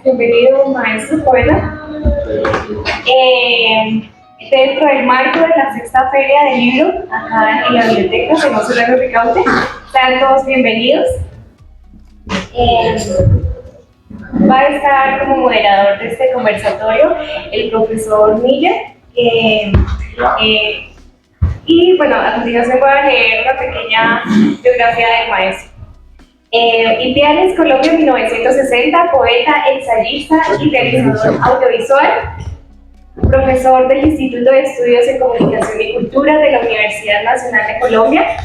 Bienvenido, maestro poeta. Dentro del marco de la sexta feria del libro, acá en la biblioteca, de Monserrat Ricaurte, sean todos bienvenidos. Va a estar como moderador de este conversatorio el profesor Miller. Y bueno, a continuación voy a leer una pequeña biografía del maestro. Ideales, Colombia, 1960, poeta, ensayista y realizador audiovisual, profesor del Instituto de Estudios en Comunicación y Cultura de la Universidad Nacional de Colombia.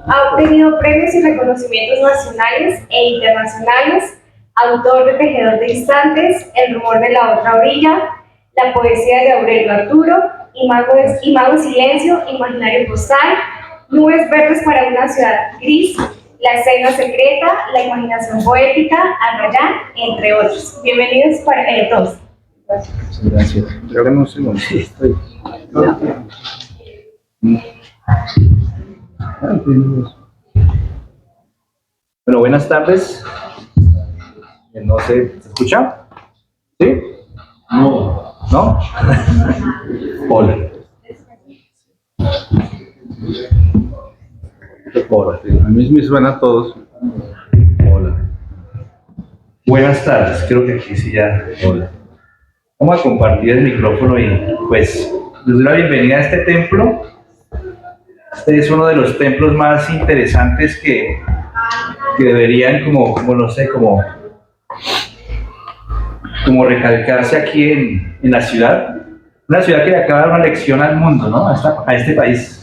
Ha obtenido premios y reconocimientos nacionales e internacionales, autor de Tejedor de Instantes, El rumor de la otra orilla, la poesía de Aurelio Arturo, Imago Silencio, Imaginario Postal, Nubes verdes para una ciudad gris, La escena secreta, La imaginación poética, Arrayán, entre otros. Bienvenidos para todos. Gracias. Gracias. Regálame un segundo. Sí, estoy. Bueno, buenas tardes. No sé, ¿se escucha? ¿Sí? No. ¿No? Hola. Hola. A mí me suena a todos. Hola. Buenas tardes. Creo que aquí sí ya. Hola. Vamos a compartir el micrófono y pues les doy la bienvenida a este templo. Este es uno de los templos más interesantes que deberían como no sé, como recalcarse aquí en la ciudad. Una ciudad que le acaba de dar una lección al mundo, ¿no? A este país.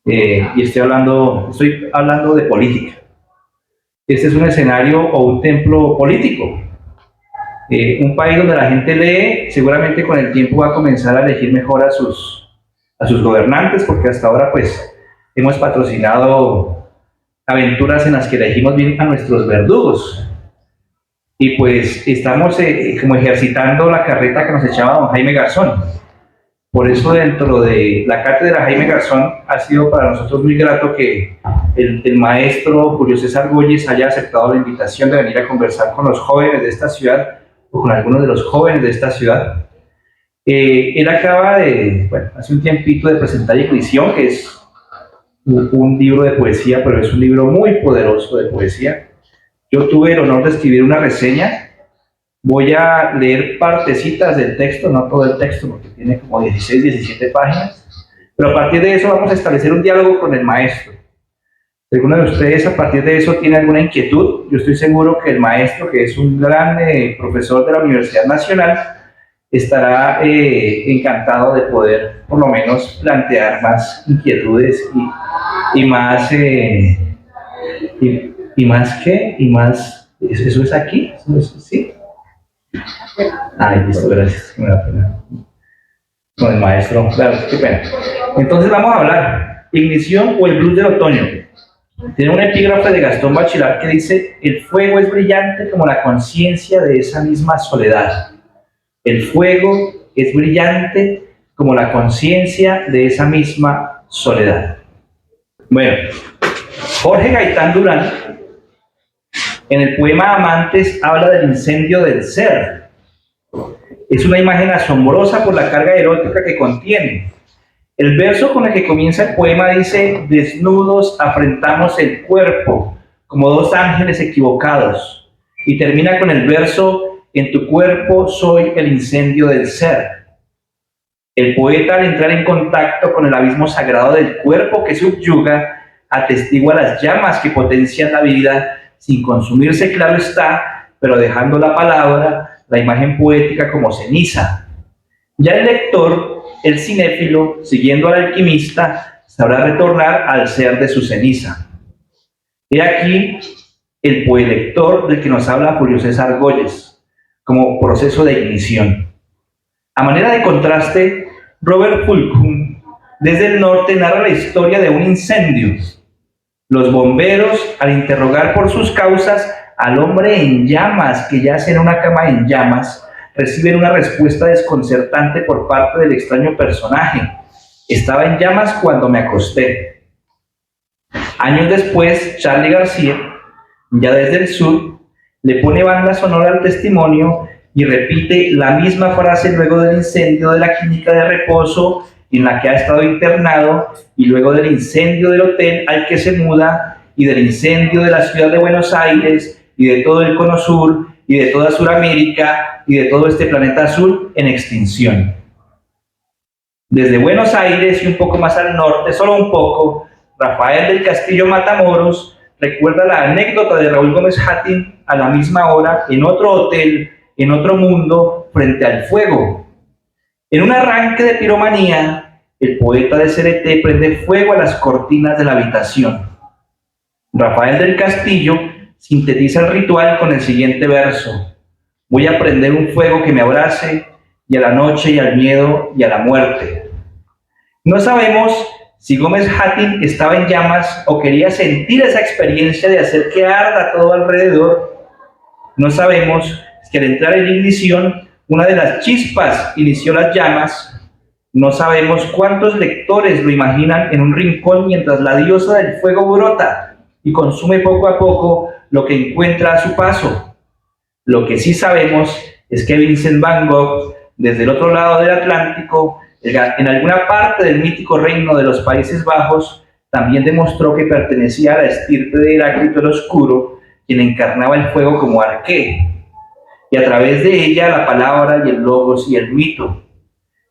Y estoy hablando de política. Este es un escenario o un templo político. Un país donde la gente lee, seguramente con el tiempo va a comenzar a elegir mejor a sus gobernantes, porque hasta ahora pues hemos patrocinado aventuras en las que elegimos bien a nuestros verdugos. Y pues estamos como ejercitando la carreta que nos echaba don Jaime Garzón. Por eso dentro de la cátedra Jaime Garzón ha sido para nosotros muy grato que el maestro Julio César Góyez haya aceptado la invitación de venir a conversar con los jóvenes de esta ciudad, o con algunos de los jóvenes de esta ciudad. Él acaba de, bueno, hace un tiempito de presentar Ignición, que es un libro de poesía, pero es un libro muy poderoso de poesía. Yo tuve el honor de escribir una reseña. Voy a leer partecitas del texto, no todo el texto, porque tiene como 16, 17 páginas, pero a partir de eso vamos a establecer un diálogo con el maestro. Si alguno de ustedes a partir de eso tiene alguna inquietud, yo estoy seguro que el maestro, que es un gran profesor de la Universidad Nacional, estará encantado de poder por lo menos plantear más inquietudes y más ¿eso es aquí? ¿Sí? Ay, listo, gracias. Me da pena. Con el maestro, claro, qué pena. Entonces vamos a hablar, Ignición o el blues del otoño. Tiene un epígrafe de Gastón Bachelard que dice: el fuego es brillante como la conciencia de esa misma soledad. El fuego es brillante como la conciencia de esa misma soledad. Bueno, Jorge Gaitán Durán, en el poema Amantes, habla del incendio del ser. Es una imagen asombrosa por la carga erótica que contiene. El verso con el que comienza el poema dice: desnudos afrentamos el cuerpo, como dos ángeles equivocados. Y termina con el verso: en tu cuerpo soy el incendio del ser. El poeta, al entrar en contacto con el abismo sagrado del cuerpo que subyuga, atestigua las llamas que potencian la vida, sin consumirse, claro está, pero dejando la palabra, la imagen poética como ceniza. Ya el lector, el cinéfilo, siguiendo al alquimista, sabrá retornar al ser de su ceniza. He aquí el poelector del que nos habla Julio César Goyes, como proceso de ignición. A manera de contraste, Robert Fulghum, desde el norte, narra la historia de un incendio. Los bomberos, al interrogar por sus causas al hombre en llamas que yace en una cama en llamas, reciben una respuesta desconcertante por parte del extraño personaje. Estaba en llamas cuando me acosté. Años después, Charly García, ya desde el sur, le pone banda sonora al testimonio y repite la misma frase luego del incendio de la clínica de reposo en la que ha estado internado, y luego del incendio del hotel al que se muda, y del incendio de la ciudad de Buenos Aires, y de todo el cono sur, y de toda Sudamérica, y de todo este planeta azul en extinción. Desde Buenos Aires y un poco más al norte, solo un poco, Rafael del Castillo Matamoros recuerda la anécdota de Raúl Gómez Hattin a la misma hora, en otro hotel, en otro mundo, frente al fuego. En un arranque de piromanía, el poeta de CRT prende fuego a las cortinas de la habitación. Rafael del Castillo sintetiza el ritual con el siguiente verso: voy a prender un fuego que me abrace, y a la noche, y al miedo, y a la muerte. No sabemos si Gómez Hattin estaba en llamas o quería sentir esa experiencia de hacer que arda todo alrededor. No sabemos si al entrar en ignición, una de las chispas inició las llamas. No sabemos cuántos lectores lo imaginan en un rincón mientras la diosa del fuego brota y consume poco a poco lo que encuentra a su paso. Lo que sí sabemos es que Vincent Van Gogh, desde el otro lado del Atlántico, en alguna parte del mítico reino de los Países Bajos, también demostró que pertenecía a la estirpe de Heráclito el Oscuro, quien encarnaba el fuego como arqué, y a través de ella la palabra y el logos y el mito.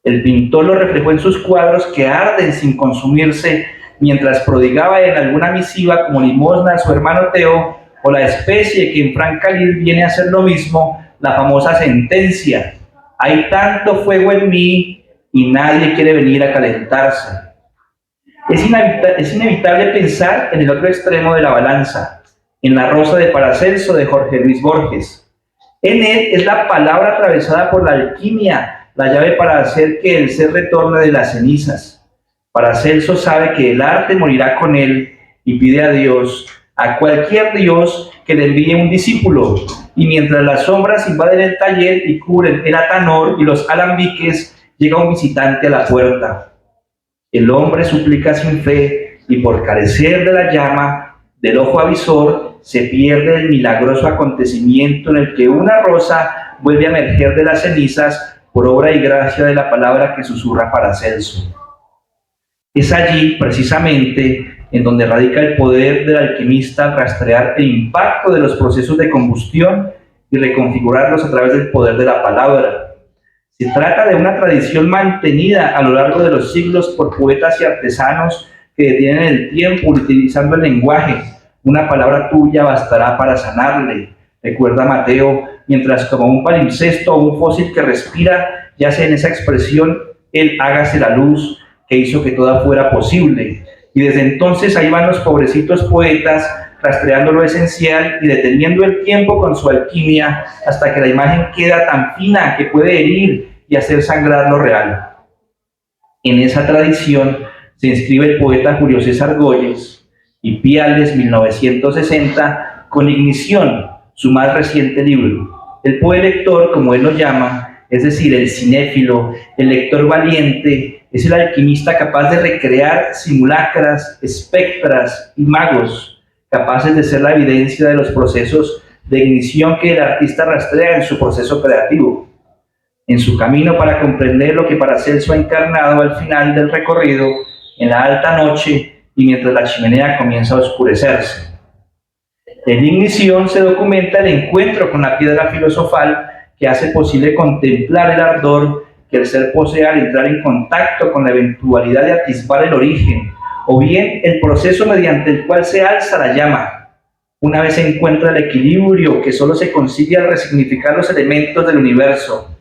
El pintor lo reflejó en sus cuadros que arden sin consumirse, mientras prodigaba en alguna misiva como limosna a su hermano Teo, o la especie que en Frank Khalil viene a hacer lo mismo, la famosa sentencia: hay tanto fuego en mí y nadie quiere venir a calentarse. Es inevitable pensar en el otro extremo de la balanza, en La Rosa de Paracelso de Jorge Luis Borges. En él es la palabra atravesada por la alquimia, la llave para hacer que el ser retorne de las cenizas. Paracelso sabe que el arte morirá con él y pide a Dios, a cualquier Dios, que le envíe un discípulo. Y mientras las sombras invaden el taller y cubren el atanor y los alambiques, llega un visitante a la puerta. El hombre suplica sin fe y por carecer de la llama del ojo avisor, se pierde el milagroso acontecimiento en el que una rosa vuelve a emerger de las cenizas por obra y gracia de la palabra que susurra Paracelso. Es allí, precisamente, en donde radica el poder del alquimista al rastrear el impacto de los procesos de combustión y reconfigurarlos a través del poder de la palabra. Se trata de una tradición mantenida a lo largo de los siglos por poetas y artesanos que detienen el tiempo utilizando el lenguaje. Una palabra tuya bastará para sanarle, recuerda Mateo, mientras como un palimpsesto o un fósil que respira yace en esa expresión: él hágase la luz que hizo que toda fuera posible. Y desde entonces ahí van los pobrecitos poetas rastreando lo esencial y deteniendo el tiempo con su alquimia hasta que la imagen queda tan fina que puede herir y hacer sangrar lo real. En esa tradición se inscribe el poeta Julio César Goyes, y Piales, 1960, con Ignición, su más reciente libro. El poelector, como él lo llama, es decir, el cinéfilo, el lector valiente, es el alquimista capaz de recrear simulacras, espectras y magos, capaces de ser la evidencia de los procesos de ignición que el artista rastrea en su proceso creativo. En su camino para comprender lo que Paracelso ha encarnado al final del recorrido, en la alta noche y mientras la chimenea comienza a oscurecerse. En Ignición se documenta el encuentro con la piedra filosofal que hace posible contemplar el ardor que el ser posee al entrar en contacto con la eventualidad de atisbar el origen, o bien el proceso mediante el cual se alza la llama, una vez se encuentra el equilibrio que solo se consigue al resignificar los elementos del universo.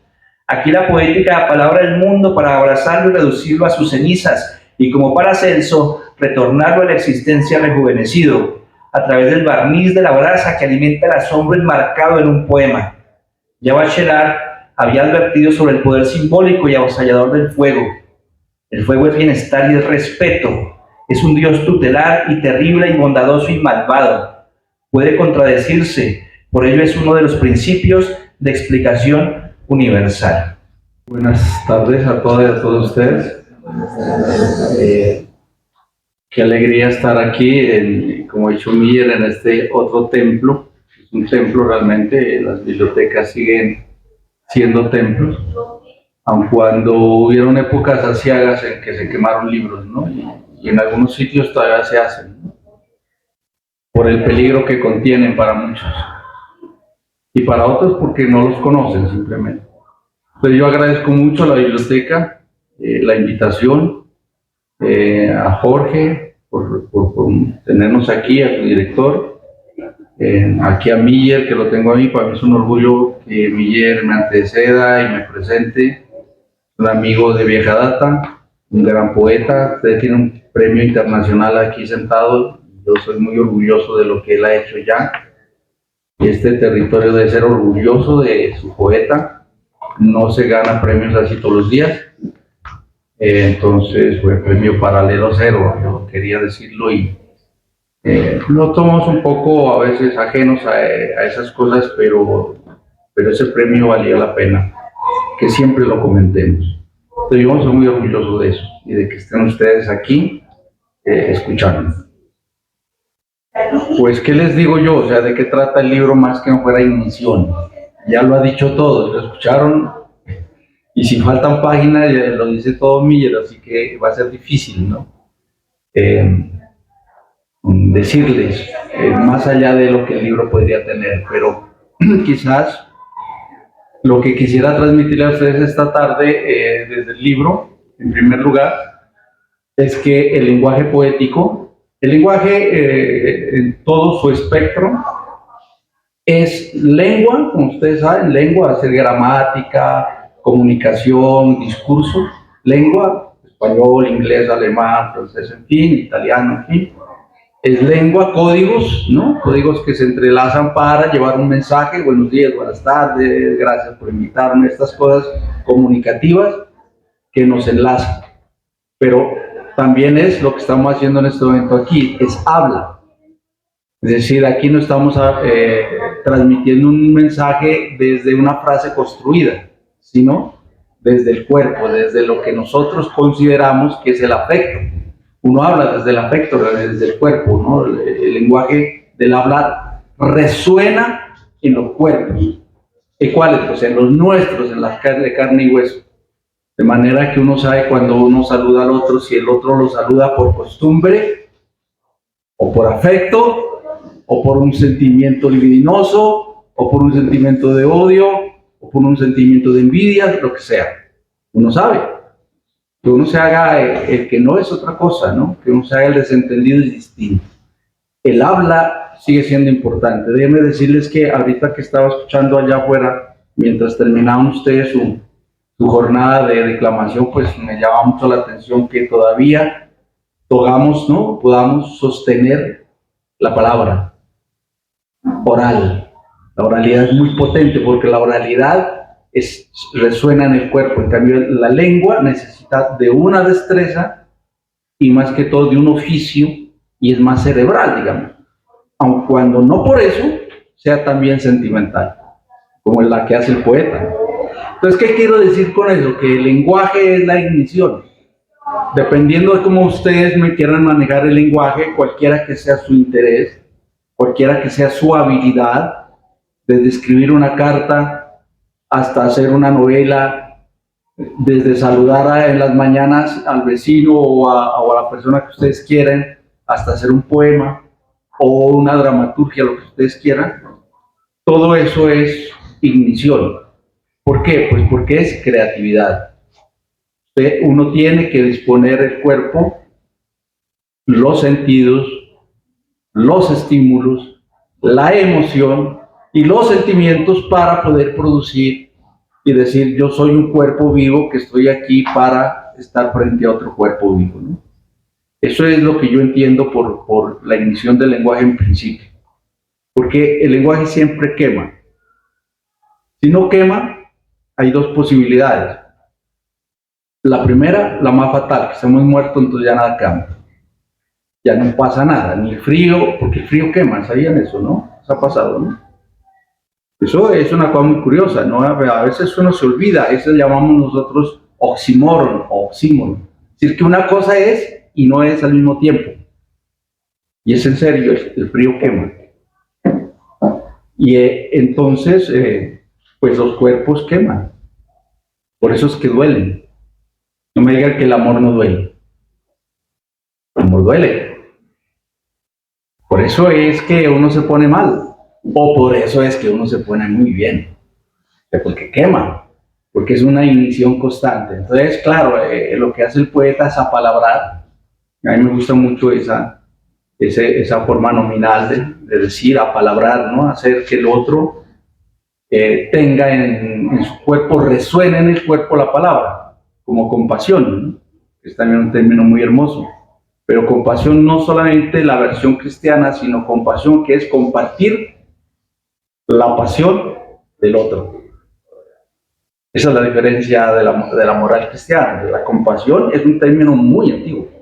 Aquí la poética apalabra el mundo para abrazarlo y reducirlo a sus cenizas, y como Paracelso, retornarlo a la existencia rejuvenecido, a través del barniz de la brasa que alimenta el asombro enmarcado en un poema. Ya Bachelard había advertido sobre el poder simbólico y avasallador del fuego. El fuego es bienestar y es respeto, es un Dios tutelar y terrible y bondadoso y malvado. Puede contradecirse, por ello es uno de los principios de explicación universal. Buenas tardes a todas y a todos ustedes. Qué alegría estar aquí, como ha dicho Miller, en este otro templo. Es un templo realmente, las bibliotecas siguen siendo templos, aun cuando hubieron épocas aciagas en que se quemaron libros, ¿no? Y en algunos sitios todavía se hacen, ¿no? Por el peligro que contienen para muchos, y para otros porque no los conocen simplemente. Pero yo agradezco mucho a la biblioteca, la invitación, a Jorge por tenernos aquí, a tu director, aquí a Miller, que lo tengo a mí. Para mí es un orgullo que Miller me anteceda y me presente, un amigo de vieja data, un gran poeta. Usted tiene un premio internacional aquí sentado, yo soy muy orgulloso de lo que él ha hecho ya, y este territorio debe ser orgulloso de su poeta. No se gana premios así todos los días. Entonces fue premio Paralelo Cero, yo quería decirlo, y lo tomamos un poco a veces ajenos a esas cosas, pero ese premio valía la pena que siempre lo comentemos. Entonces yo soy muy orgulloso de eso y de que estén ustedes aquí escuchando. Pues, ¿qué les digo yo? O sea, ¿de qué trata el libro más que no fuera ignición? Ya lo ha dicho todo, lo escucharon, y si faltan páginas, ya lo dice todo Miller, así que va a ser difícil, ¿no? Decirles más allá de lo que el libro podría tener, pero quizás lo que quisiera transmitirle a ustedes esta tarde desde el libro, en primer lugar, es que el lenguaje poético, el lenguaje en todo su espectro, es lengua, como ustedes saben, lengua, hacer gramática, comunicación, discurso, lengua, español, inglés, alemán, francés, en fin, italiano, en fin. Es lengua, códigos, ¿no? Códigos que se entrelazan para llevar un mensaje, buenos días, buenas tardes, gracias por invitarme, estas cosas comunicativas que nos enlazan. Pero también es lo que estamos haciendo en este momento aquí, es habla. Es decir, aquí no estamos transmitiendo un mensaje desde una frase construida, sino desde el cuerpo, desde lo que nosotros consideramos que es el afecto. Uno habla desde el afecto, desde el cuerpo, ¿no? El lenguaje del hablar resuena en los cuerpos. ¿Y cuáles? Pues en los nuestros, en las de carne y hueso. De manera que uno sabe cuando uno saluda al otro, si el otro lo saluda por costumbre, o por afecto, o por un sentimiento libidinoso, o por un sentimiento de odio, o por un sentimiento de envidia, lo que sea. Uno sabe. Que uno se haga el que no es otra cosa, ¿no? Que uno se haga el desentendido y distinto. El habla sigue siendo importante. Déjenme decirles que ahorita que estaba escuchando allá afuera, mientras terminaban ustedes su jornada de declamación, pues me llama mucho la atención que todavía podamos sostener la palabra oral. La oralidad es muy potente porque la oralidad resuena en el cuerpo. En cambio, la lengua necesita de una destreza y más que todo de un oficio, y es más cerebral, digamos, aun cuando no por eso sea también sentimental, como la que hace el poeta. Entonces, ¿qué quiero decir con eso? Que el lenguaje es la ignición. Dependiendo de cómo ustedes me quieran manejar el lenguaje, cualquiera que sea su interés, cualquiera que sea su habilidad, desde escribir una carta hasta hacer una novela, desde saludar en las mañanas al vecino o a la persona que ustedes quieren, hasta hacer un poema o una dramaturgia, lo que ustedes quieran, todo eso es ignición. ¿Por qué? Pues porque es creatividad. Uno tiene que disponer el cuerpo, los sentidos, los estímulos, la emoción y los sentimientos para poder producir y decir: yo soy un cuerpo vivo que estoy aquí para estar frente a otro cuerpo vivo, ¿no? Eso es lo que yo entiendo por la ignición del lenguaje en principio. Porque el lenguaje siempre quema. Si no quema, hay dos posibilidades. La primera, la más fatal, que estamos muertos, entonces ya nada cambia. Ya no pasa nada, ni el frío, porque el frío quema, ¿sabían eso, no? Eso ha pasado, ¿no? Eso es una cosa muy curiosa, ¿no? A veces uno se olvida, eso llamamos nosotros oxímoron o oxímoron. Es decir, que una cosa es y no es al mismo tiempo. Y es en serio, el frío quema. Y entonces, pues los cuerpos queman. Por eso es que duelen. No me digan que el amor no duele. El amor duele. Por eso es que uno se pone mal. O por eso es que uno se pone muy bien. Porque quema. Porque es una ignición constante. Entonces, claro, lo que hace el poeta es apalabrar. A mí me gusta mucho esa forma nominal de decir, apalabrar, ¿no? Hacer que el otro tenga en su cuerpo, resuene en el cuerpo la palabra, como compasión, ¿no? Es también un término muy hermoso. Pero compasión no solamente la versión cristiana, sino compasión que es compartir la pasión del otro. Esa es la diferencia de la moral cristiana. La compasión es un término muy antiguo.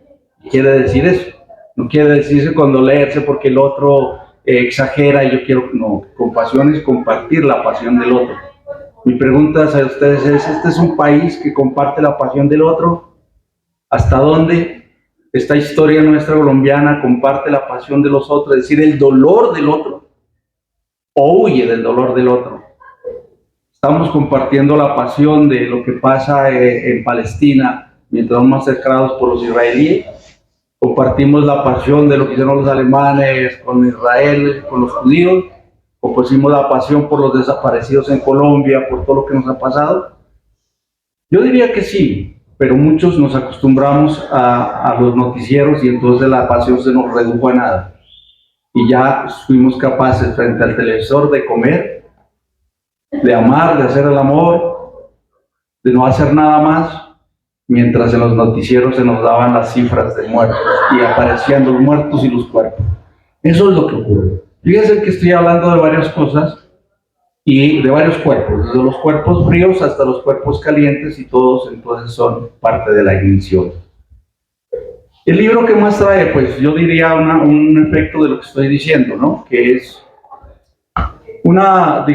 Quiere decir eso. No quiere decirse condolerse porque el otro exagera y yo quiero... No, compasión es compartir la pasión del otro. Mi pregunta a ustedes es: ¿este es un país que comparte la pasión del otro? ¿Hasta dónde esta historia nuestra colombiana comparte la pasión de los otros? Es decir, el dolor del otro. ¿O huye del dolor del otro? Estamos compartiendo la pasión de lo que pasa en Palestina mientras somos masacrados por los israelíes. Compartimos la pasión de lo que hicieron los alemanes con Israel, con los judíos. Compartimos la pasión por los desaparecidos en Colombia, por todo lo que nos ha pasado. Yo diría que sí, pero muchos nos acostumbramos a los noticieros y entonces la pasión se nos redujo a nada. Y ya fuimos capaces frente al televisor de comer, de amar, de hacer el amor, de no hacer nada más, mientras en los noticieros se nos daban las cifras de muertos y aparecían los muertos y los cuerpos. Eso es lo que ocurre. Fíjense que estoy hablando de varias cosas y de varios cuerpos, desde los cuerpos fríos hasta los cuerpos calientes, y todos entonces son parte de la ignición. El libro que más trae, pues yo diría un efecto de lo que estoy diciendo, ¿no? Que es una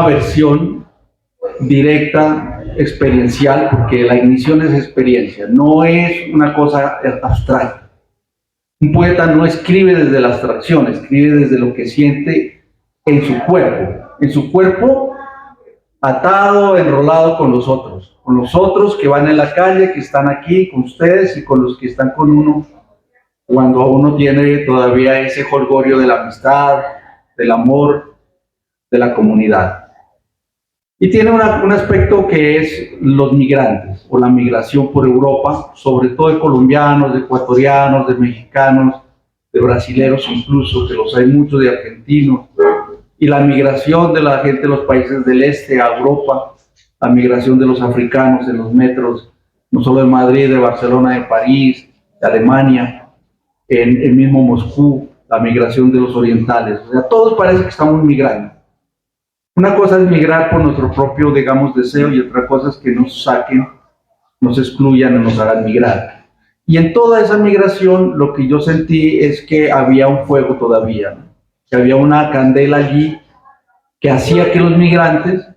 versión directa, experiencial, porque la ignición es experiencia, no es una cosa abstracta. Un poeta no escribe desde la abstracción, escribe desde lo que siente en su cuerpo atado, enrolado con los otros que van en la calle, que están aquí con ustedes y con los que están con uno, cuando uno tiene todavía ese jolgorio de la amistad, del amor, de la comunidad. Y tiene un aspecto que es los migrantes o la migración por Europa, sobre todo de colombianos, de ecuatorianos, de mexicanos, de brasileros incluso, que los hay muchos, de argentinos, y la migración de la gente de los países del este a Europa, la migración de los africanos en los metros, no solo de Madrid, de Barcelona, de París, de Alemania, en el mismo Moscú, la migración de los orientales. O sea, todos parece que estamos migrando. Una cosa es migrar por nuestro propio, digamos, deseo, y otra cosa es que nos saquen, nos excluyan o nos hagan migrar. Y en toda esa migración lo que yo sentí es que había un fuego todavía, ¿no? Que había una candela allí que hacía que los migrantes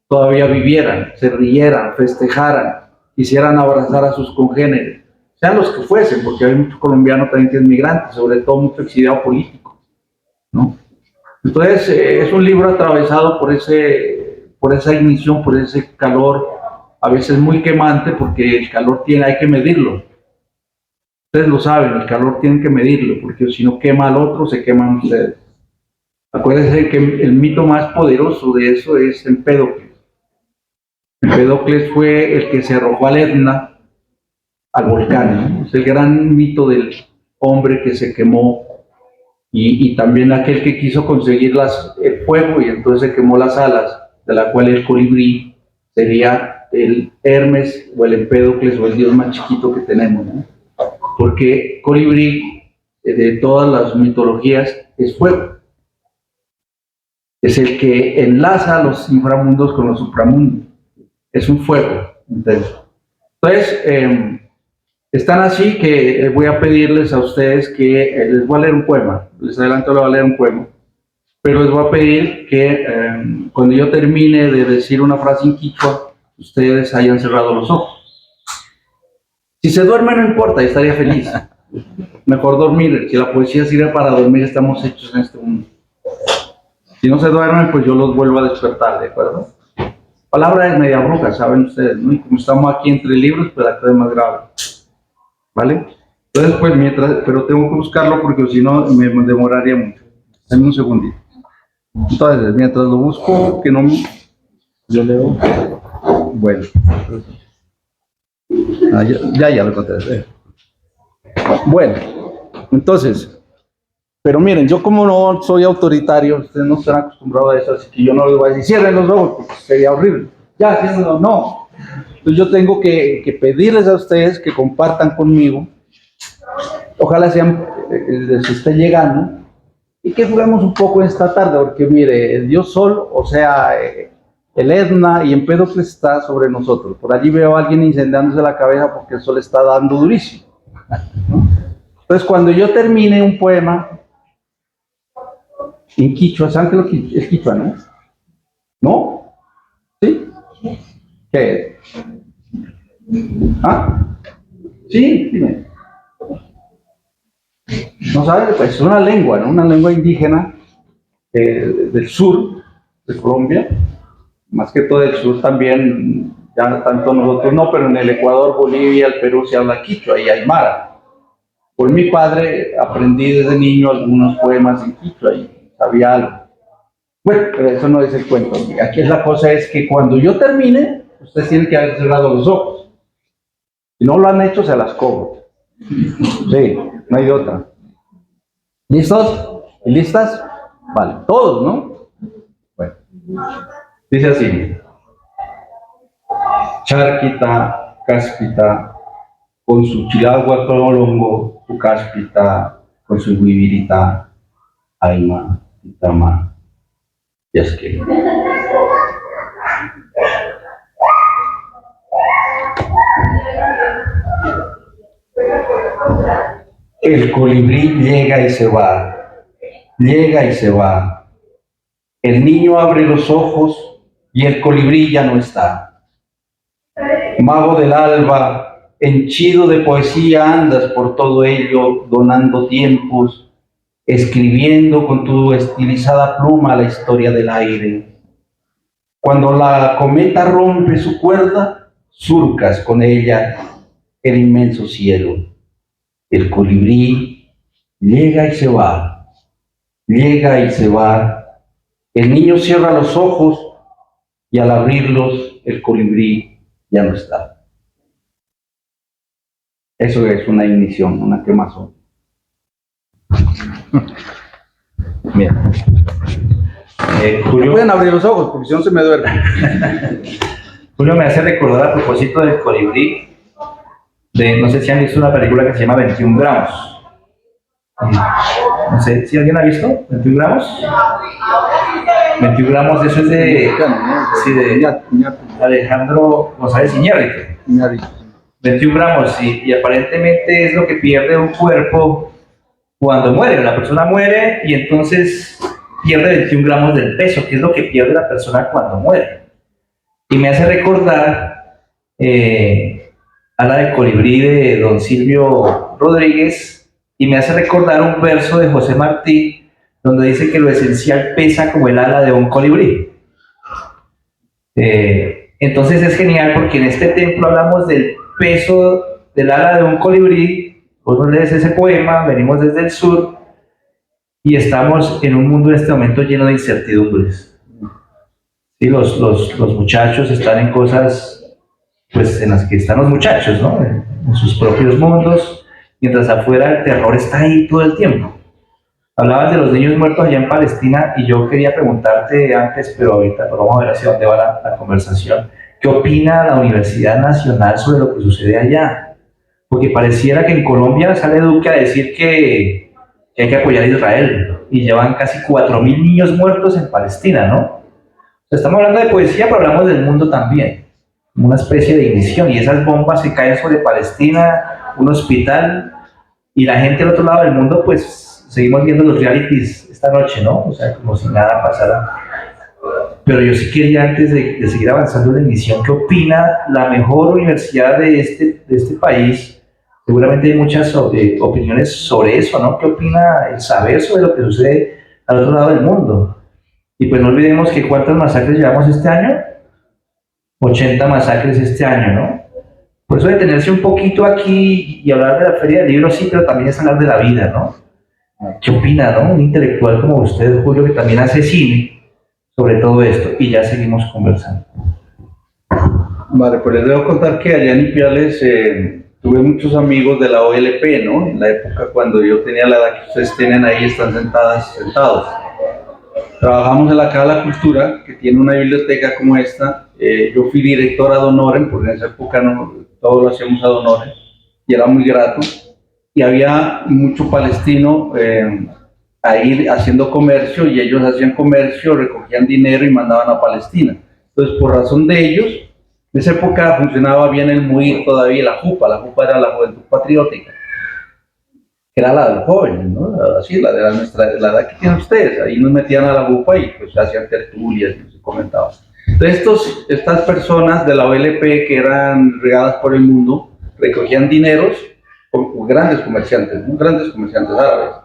todavía vivieran, se rieran, festejaran, quisieran abrazar a sus congéneres, sean los que fuesen, porque hay muchos colombianos también que es migrantes, sobre todo mucho exiliado político, ¿no? Entonces, es un libro atravesado por esa ignición, por ese calor, a veces muy quemante, porque el calor hay que medirlo. Ustedes lo saben, el calor tienen que medirlo, porque si no quema al otro, se queman ustedes. Acuérdense que el mito más poderoso de eso es Empédocles. Empédocles fue el que se arrojó al Etna, al volcán, ¿no? Es el gran mito del hombre que se quemó y también aquel que quiso conseguir el fuego y entonces se quemó las alas, de la cual el colibrí sería el Hermes o el Empédocles o el dios más chiquito que tenemos, ¿no? Porque colibrí, de todas las mitologías, es fuego. Es el que enlaza los inframundos con los supramundos. Es un fuego intenso. Entonces, están así que voy a pedirles a ustedes que les voy a leer un poema. Les adelanto, les voy a leer un poema. Pero les voy a pedir que cuando yo termine de decir una frase en quichua, ustedes hayan cerrado los ojos. Si se duerme no importa, estaría feliz. Mejor dormir. Si la poesía sirve para dormir, estamos hechos en este mundo. Si no se duermen, pues yo los vuelvo a despertar, ¿de acuerdo? Palabra de media bruja, saben ustedes, ¿no? Y como estamos aquí entre libros, pues la cosa es más grave. ¿Vale? Entonces, pues pero tengo que buscarlo porque si no me demoraría mucho. Dame un segundito. Entonces, mientras lo busco, que no... Yo leo... Bueno. Ya lo encontré. Bueno, entonces... Pero miren, yo como no soy autoritario, ustedes no están acostumbrados a eso, así que yo no les voy a decir, cierren los ojos, porque sería horrible. Ya, ciérrenlos, no. Entonces yo tengo que pedirles a ustedes que compartan conmigo, ojalá les esté llegando, y que juguemos un poco esta tarde, porque mire, el dios Sol, o sea, el Etna y Empédocles está sobre nosotros. Por allí veo a alguien incendiándose la cabeza porque el Sol está dando durísimo. Entonces cuando yo termine un poema, en quichua, ¿saben qué es quichua, no? ¿No? ¿Sí? ¿Qué es? ¿Ah? Sí, dime. ¿No sabes? Pues es una lengua, ¿no? Una lengua indígena del sur de Colombia, más que todo del sur también, ya tanto nosotros no, pero en el Ecuador, Bolivia, el Perú se habla quichua y aymara. Por mi padre aprendí desde niño algunos poemas en quichua y sabía algo. Bueno, pero eso no es el cuento. Aquí la cosa es que cuando yo termine, ustedes tienen que haber cerrado los ojos. Si no lo han hecho, se las cobro. Sí, no hay de otra. ¿Listos? ¿Y listas? Vale, todos, ¿no? Bueno, dice así. Charquita, cáspita, con su chilagua colongo, su cáspita, con su huivirita, aima, itama. Y es que el colibrí llega y se va, llega y se va. El niño abre los ojos y el colibrí ya no está. Mago del alba, henchido de poesía andas por todo ello, donando tiempos, escribiendo con tu estilizada pluma la historia del aire. Cuando la cometa rompe su cuerda, surcas con ella el inmenso cielo. El colibrí llega y se va, llega y se va. El niño cierra los ojos y al abrirlos el colibrí ya no está. Eso es una ignición, una quemazón. Bien. Julio, Pueden abrir los ojos porque si no se me duerme. Julio me hace recordar a propósito del colibrí, no sé si han visto una película que se llama 21 gramos. No sé si alguien ha visto 21 gramos. 21 gramos, eso es de Alejandro González Iñárritu. 21 gramos, y aparentemente es lo que pierde un cuerpo cuando muere. La persona muere y entonces pierde 21 gramos del peso, que es lo que pierde la persona cuando muere. Y me hace recordar a la de Colibrí de don Silvio Rodríguez, y me hace recordar un verso de José Martí, donde dice que lo esencial pesa como el ala de un colibrí. Entonces es genial porque en este templo hablamos del peso del ala de un colibrí. Vos lees ese poema, venimos desde el sur y estamos en un mundo en este momento lleno de incertidumbres. Sí, los muchachos están en cosas, pues en las que están los muchachos, ¿no? En sus propios mundos, mientras afuera el terror está ahí todo el tiempo. Hablabas de los niños muertos allá en Palestina y yo quería preguntarte antes, pero ahorita pero vamos a ver hacia dónde va la conversación. ¿Qué opina la Universidad Nacional sobre lo que sucede allá? Porque pareciera que en Colombia sale Duque a decir que hay que apoyar a Israel y llevan casi 4.000 niños muertos en Palestina, ¿no? O sea, estamos hablando de poesía, pero hablamos del mundo también, como una especie de ignición, y esas bombas que caen sobre Palestina, un hospital, y la gente al otro lado del mundo, pues seguimos viendo los realities esta noche, ¿no? O sea, como si nada pasara. Pero yo sí quería, antes de seguir avanzando en la emisión, ¿qué opina la mejor universidad de este país? Seguramente hay muchas opiniones sobre eso, ¿no? ¿Qué opina el saber sobre lo que sucede al otro lado del mundo? Y pues no olvidemos que ¿cuántas masacres llevamos este año? 80 masacres este año, ¿no? Por eso detenerse un poquito aquí y hablar de la Feria del Libro, sí, pero también es hablar de la vida, ¿no? ¿Qué opina, no? Un intelectual como usted, Julio, que también hace cine sobre todo esto, y ya seguimos conversando. Vale, pues les debo contar que allá en Ipiales tuve muchos amigos de la OLP, ¿no? En la época cuando yo tenía la edad que ustedes tienen ahí, están sentados. Trabajamos en la Casa de la Cultura, que tiene una biblioteca como esta. Yo fui director ad honorem, porque en esa época no, todo lo hacíamos ad honorem, y era muy grato. Y había mucho palestino ahí haciendo comercio, y ellos hacían comercio, recogían dinero y mandaban a Palestina. Entonces, por razón de ellos, en esa época funcionaba bien el MUIR todavía, la JUPA era la Juventud Patriótica, que era la de los jóvenes, ¿no? Así, la de la edad que tienen ustedes. Ahí nos metían a la JUPA y pues hacían tertulias y se comentaban. Entonces, estas personas de la OLP que eran regadas por el mundo, recogían dineros con grandes comerciantes, ¿no? Grandes comerciantes árabes,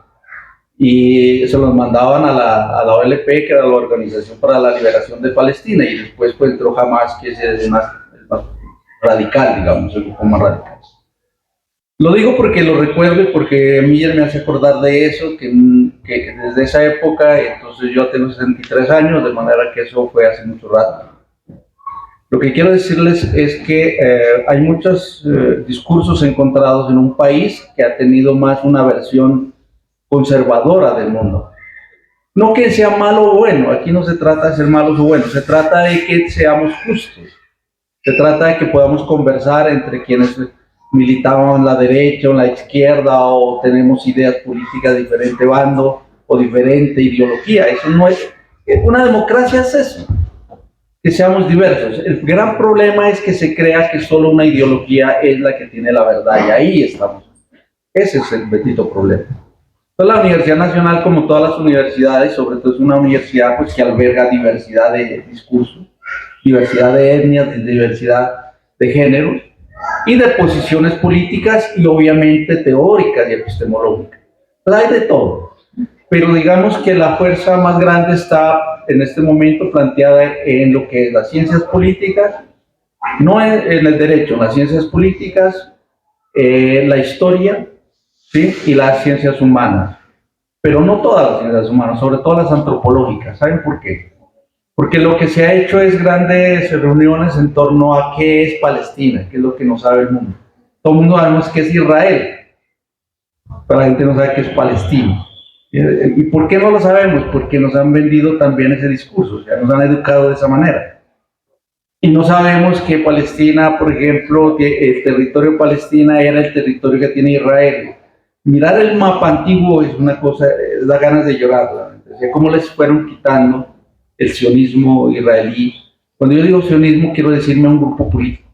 y se los mandaban a la OLP, que era la Organización para la Liberación de Palestina, y después pues entró Hamas, que es más radical, digamos, el grupo más radical. Lo digo porque lo recuerdo y porque Miller me hace acordar de eso, que desde esa época, entonces yo tengo 63 años, de manera que eso fue hace mucho rato. Lo que quiero decirles es que hay muchos discursos encontrados en un país que ha tenido más una versión conservadora del mundo. No que sea malo o bueno, aquí no se trata de ser malos o buenos, se trata de que seamos justos, se trata de que podamos conversar entre quienes militamos en la derecha o en la izquierda, o tenemos ideas políticas de diferente bando o diferente ideología. Eso no es, una democracia es eso, que seamos diversos. El gran problema es que se crea que solo una ideología es la que tiene la verdad, y ahí estamos. Ese es el bendito problema. Entonces, la Universidad Nacional, como todas las universidades, sobre todo es una universidad pues, que alberga diversidad de discursos, diversidad de etnias, diversidad de géneros y de posiciones políticas y obviamente teóricas y epistemológicas. Entonces, hay de todo. Pero digamos que la fuerza más grande está en este momento planteada en lo que es las ciencias políticas, no en el derecho, en las ciencias políticas, la historia, ¿sí? Y las ciencias humanas. Pero no todas las ciencias humanas, sobre todo las antropológicas. ¿Saben por qué? Porque lo que se ha hecho es grandes reuniones en torno a qué es Palestina, qué es lo que no sabe el mundo. Todo el mundo sabemos qué es Israel, pero la gente no sabe qué es Palestina. ¿Y por qué no lo sabemos? Porque nos han vendido también ese discurso, o sea, nos han educado de esa manera. Y no sabemos que Palestina, por ejemplo, que el territorio Palestina era el territorio que tiene Israel. Mirar el mapa antiguo es una cosa, da ganas de llorar, realmente. O sea, cómo les fueron quitando el sionismo israelí. Cuando yo digo sionismo, quiero decirme a un grupo político.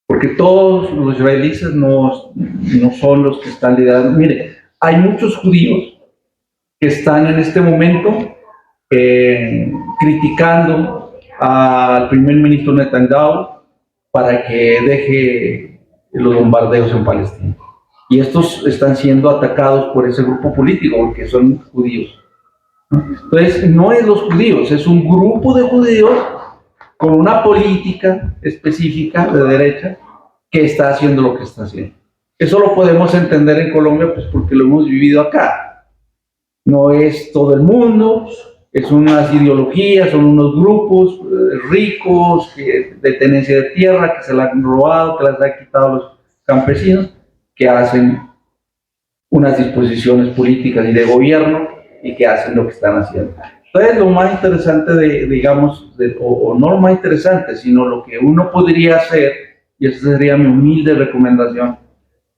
Porque todos los israelíes no son los que están liderando. Mire, hay muchos judíos que están en este momento criticando al primer ministro Netanyahu para que deje los bombardeos en Palestina. Y estos están siendo atacados por ese grupo político porque son judíos. Entonces, no es los judíos, es un grupo de judíos con una política específica de derecha que está haciendo lo que está haciendo. Eso lo podemos entender en Colombia pues porque lo hemos vivido acá. No es todo el mundo, es unas ideologías, son unos grupos ricos de tenencia de tierra que se la han robado, que las han quitado los campesinos, que hacen unas disposiciones políticas y de gobierno y que hacen lo que están haciendo. Entonces, lo más interesante o no lo más interesante, sino lo que uno podría hacer, y esa sería mi humilde recomendación,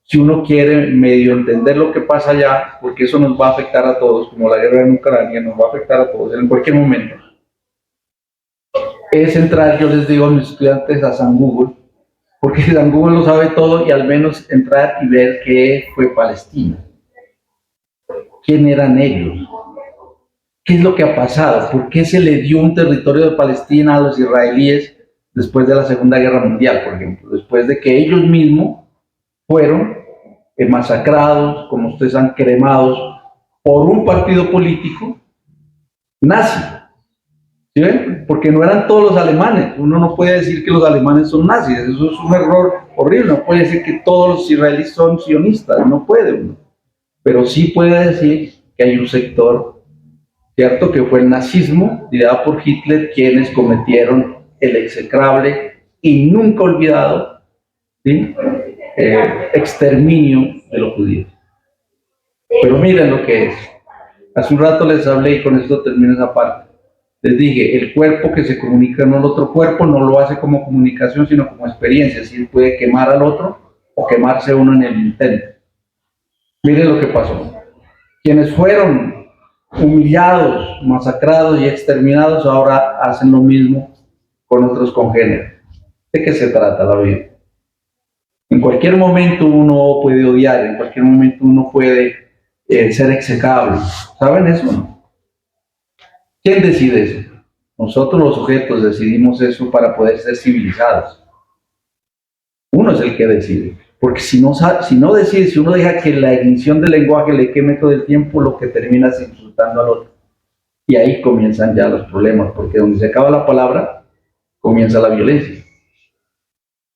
si uno quiere medio entender lo que pasa allá, porque eso nos va a afectar a todos, como la guerra en Ucrania nos va a afectar a todos en cualquier momento, es entrar, yo les digo a mis estudiantes, a San Google, porque San Google lo sabe todo, y al menos entrar y ver qué fue Palestina, quién eran ellos, qué es lo que ha pasado, por qué se le dio un territorio de Palestina a los israelíes después de la Segunda Guerra Mundial, por ejemplo, después de que ellos mismos fueron masacrados, como ustedes han cremados, por un partido político nazi. ¿Sí ven? Porque no eran todos los alemanes. Uno no puede decir que los alemanes son nazis, eso es un error horrible. No puede decir que todos los israelíes son sionistas, no puede uno. Pero sí puede decir que hay un sector, ¿cierto?, que fue el nazismo, liderado por Hitler, quienes cometieron el execrable y nunca olvidado, ¿sí?, exterminio de los judíos. Pero miren lo que es. Hace un rato les hablé, y con esto termino esa parte. Les dije, el cuerpo que se comunica con el otro cuerpo no lo hace como comunicación, sino como experiencia. Así puede quemar al otro o quemarse uno en el intento. Miren lo que pasó. Quienes fueron humillados, masacrados y exterminados ahora hacen lo mismo con otros congéneres. ¿De qué se trata la vida? En cualquier momento uno puede odiar, en cualquier momento uno puede ser execrable. ¿Saben eso, no? ¿Quién decide eso? Nosotros los sujetos decidimos eso para poder ser civilizados. Uno es el que decide. Porque si no decide, si uno deja que la ignición del lenguaje le queme todo el tiempo, lo que termina es insultando al otro. Y ahí comienzan ya los problemas, porque donde se acaba la palabra, comienza la violencia.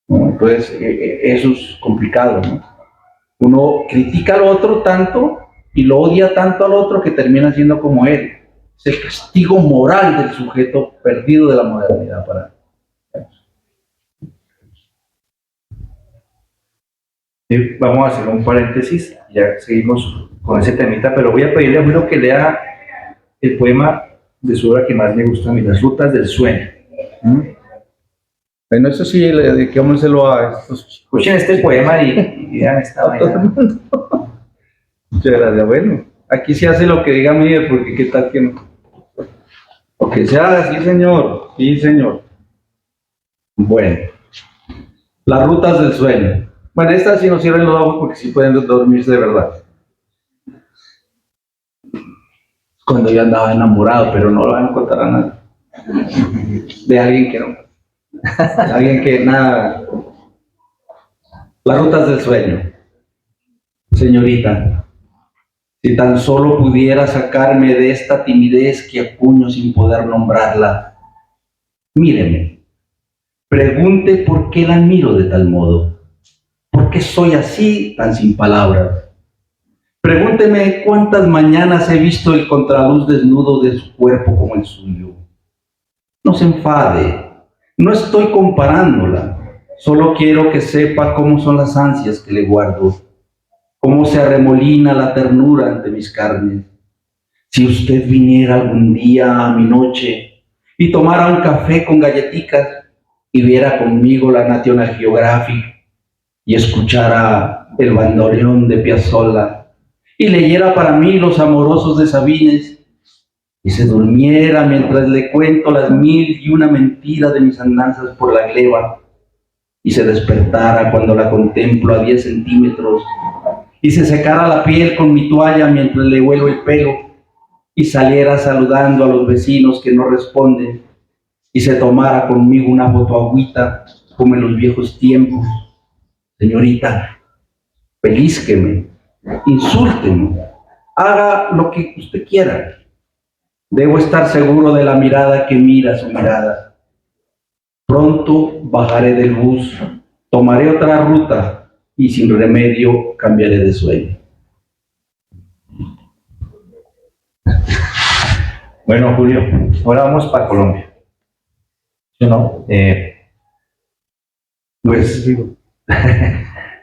¿No? Entonces, eso es complicado, ¿no? Uno critica al otro tanto y lo odia tanto al otro que termina siendo como él. Es el castigo moral del sujeto perdido de la modernidad para... Vamos a hacer un paréntesis, ya seguimos con ese temita, pero voy a pedirle a Julio que lea el poema de su obra que más me gusta a mí, Las Rutas del Sueño. Bueno, eso sí, dediquémoselo a estos chicos. Escuchen este poema y vean esta vaina. Muchas gracias. Bueno, aquí se hace lo que diga Miguel, porque qué tal que no. O que se haga, sí señor, sí señor. Bueno, Las Rutas del Sueño. Bueno, estas sí no cierren los ojos porque sí pueden dormirse de verdad. Cuando yo andaba enamorado, pero no lo van a contar a nadie. De alguien que no. De alguien que nada. Las Rutas del Sueño. Señorita, si tan solo pudiera sacarme de esta timidez que acuño sin poder nombrarla, míreme, pregunte por qué la admiro de tal modo. ¿Por qué soy así, tan sin palabras? Pregúnteme cuántas mañanas he visto el contraluz desnudo de su cuerpo como el suyo. No se enfade, no estoy comparándola, solo quiero que sepa cómo son las ansias que le guardo, cómo se arremolina la ternura ante mis carnes. Si usted viniera algún día a mi noche y tomara un café con galletitas y viera conmigo la National Geographic, y escuchara el bandoneón de Piazzolla y leyera para mí los amorosos de Sabines y se durmiera mientras le cuento las 1001 mentiras de mis andanzas por la gleba y se despertara cuando la contemplo a 10 centímetros y se secara la piel con mi toalla mientras le huelo el pelo y saliera saludando a los vecinos que no responden y se tomara conmigo una fotoagüita como en los viejos tiempos. Señorita, pellízqueme, insúlteme, haga lo que usted quiera. Debo estar seguro de la mirada que mira su mirada. Pronto bajaré del bus, tomaré otra ruta y sin remedio cambiaré de sueño. Bueno, Julio, ahora vamos para Colombia. ¿Sí o no? Pues,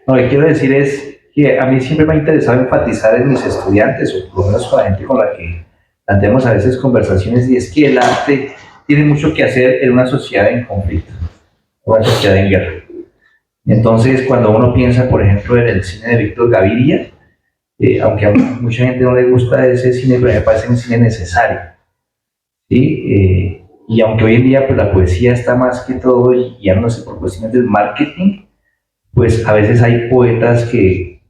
lo que quiero decir es que a mí siempre me ha interesado enfatizar en mis estudiantes, o por lo menos con la gente con la que planteamos a veces conversaciones, y es que el arte tiene mucho que hacer en una sociedad en conflicto, una sociedad en guerra. Entonces, cuando uno piensa, por ejemplo, en el cine de Víctor Gaviria, aunque a mucha gente no le gusta ese cine, pero me parece un cine necesario. ¿Sí? Y aunque hoy en día pues, la poesía está más que todo guiándose por cuestiones del marketing, pues a veces hay poetas que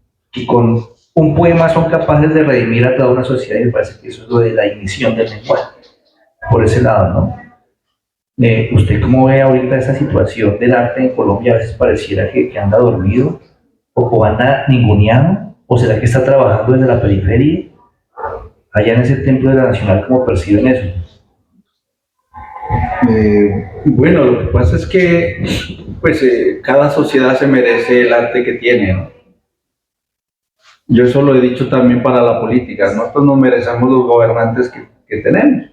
con un poema son capaces de redimir a toda una sociedad, y me parece que eso es lo de la ignición del lenguaje, por ese lado, ¿no? ¿Usted cómo ve ahorita esa situación del arte en Colombia? A veces pareciera que anda dormido o anda ninguneado, o será que está trabajando desde la periferia, allá en ese templo de la Nacional, ¿cómo perciben eso? Bueno, lo que pasa es que pues, cada sociedad se merece el arte que tiene, ¿no? Yo eso lo he dicho también para la política. Nosotros nos merecemos los gobernantes que tenemos.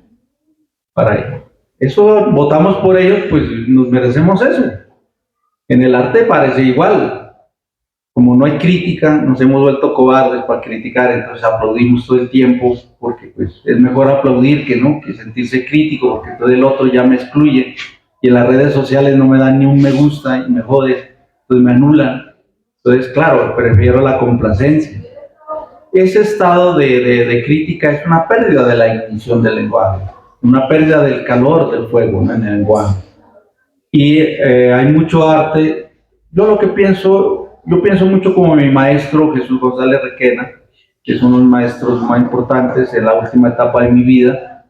Para eso votamos por ellos, pues nos merecemos eso. En el arte parece igual. Como no hay crítica, nos hemos vuelto cobardes para criticar, entonces aplaudimos todo el tiempo, porque pues es mejor aplaudir que no, que sentirse crítico, porque todo el otro ya me excluye, y en las redes sociales no me dan ni un me gusta y me jode, entonces me anulan. Entonces, claro, prefiero la complacencia. Ese estado de crítica es una pérdida de la ignición del lenguaje, una pérdida del calor del fuego, ¿no?, en el lenguaje. Y hay mucho arte. Yo pienso mucho como mi maestro Jesús González Requena, que es uno de los maestros más importantes en la última etapa de mi vida,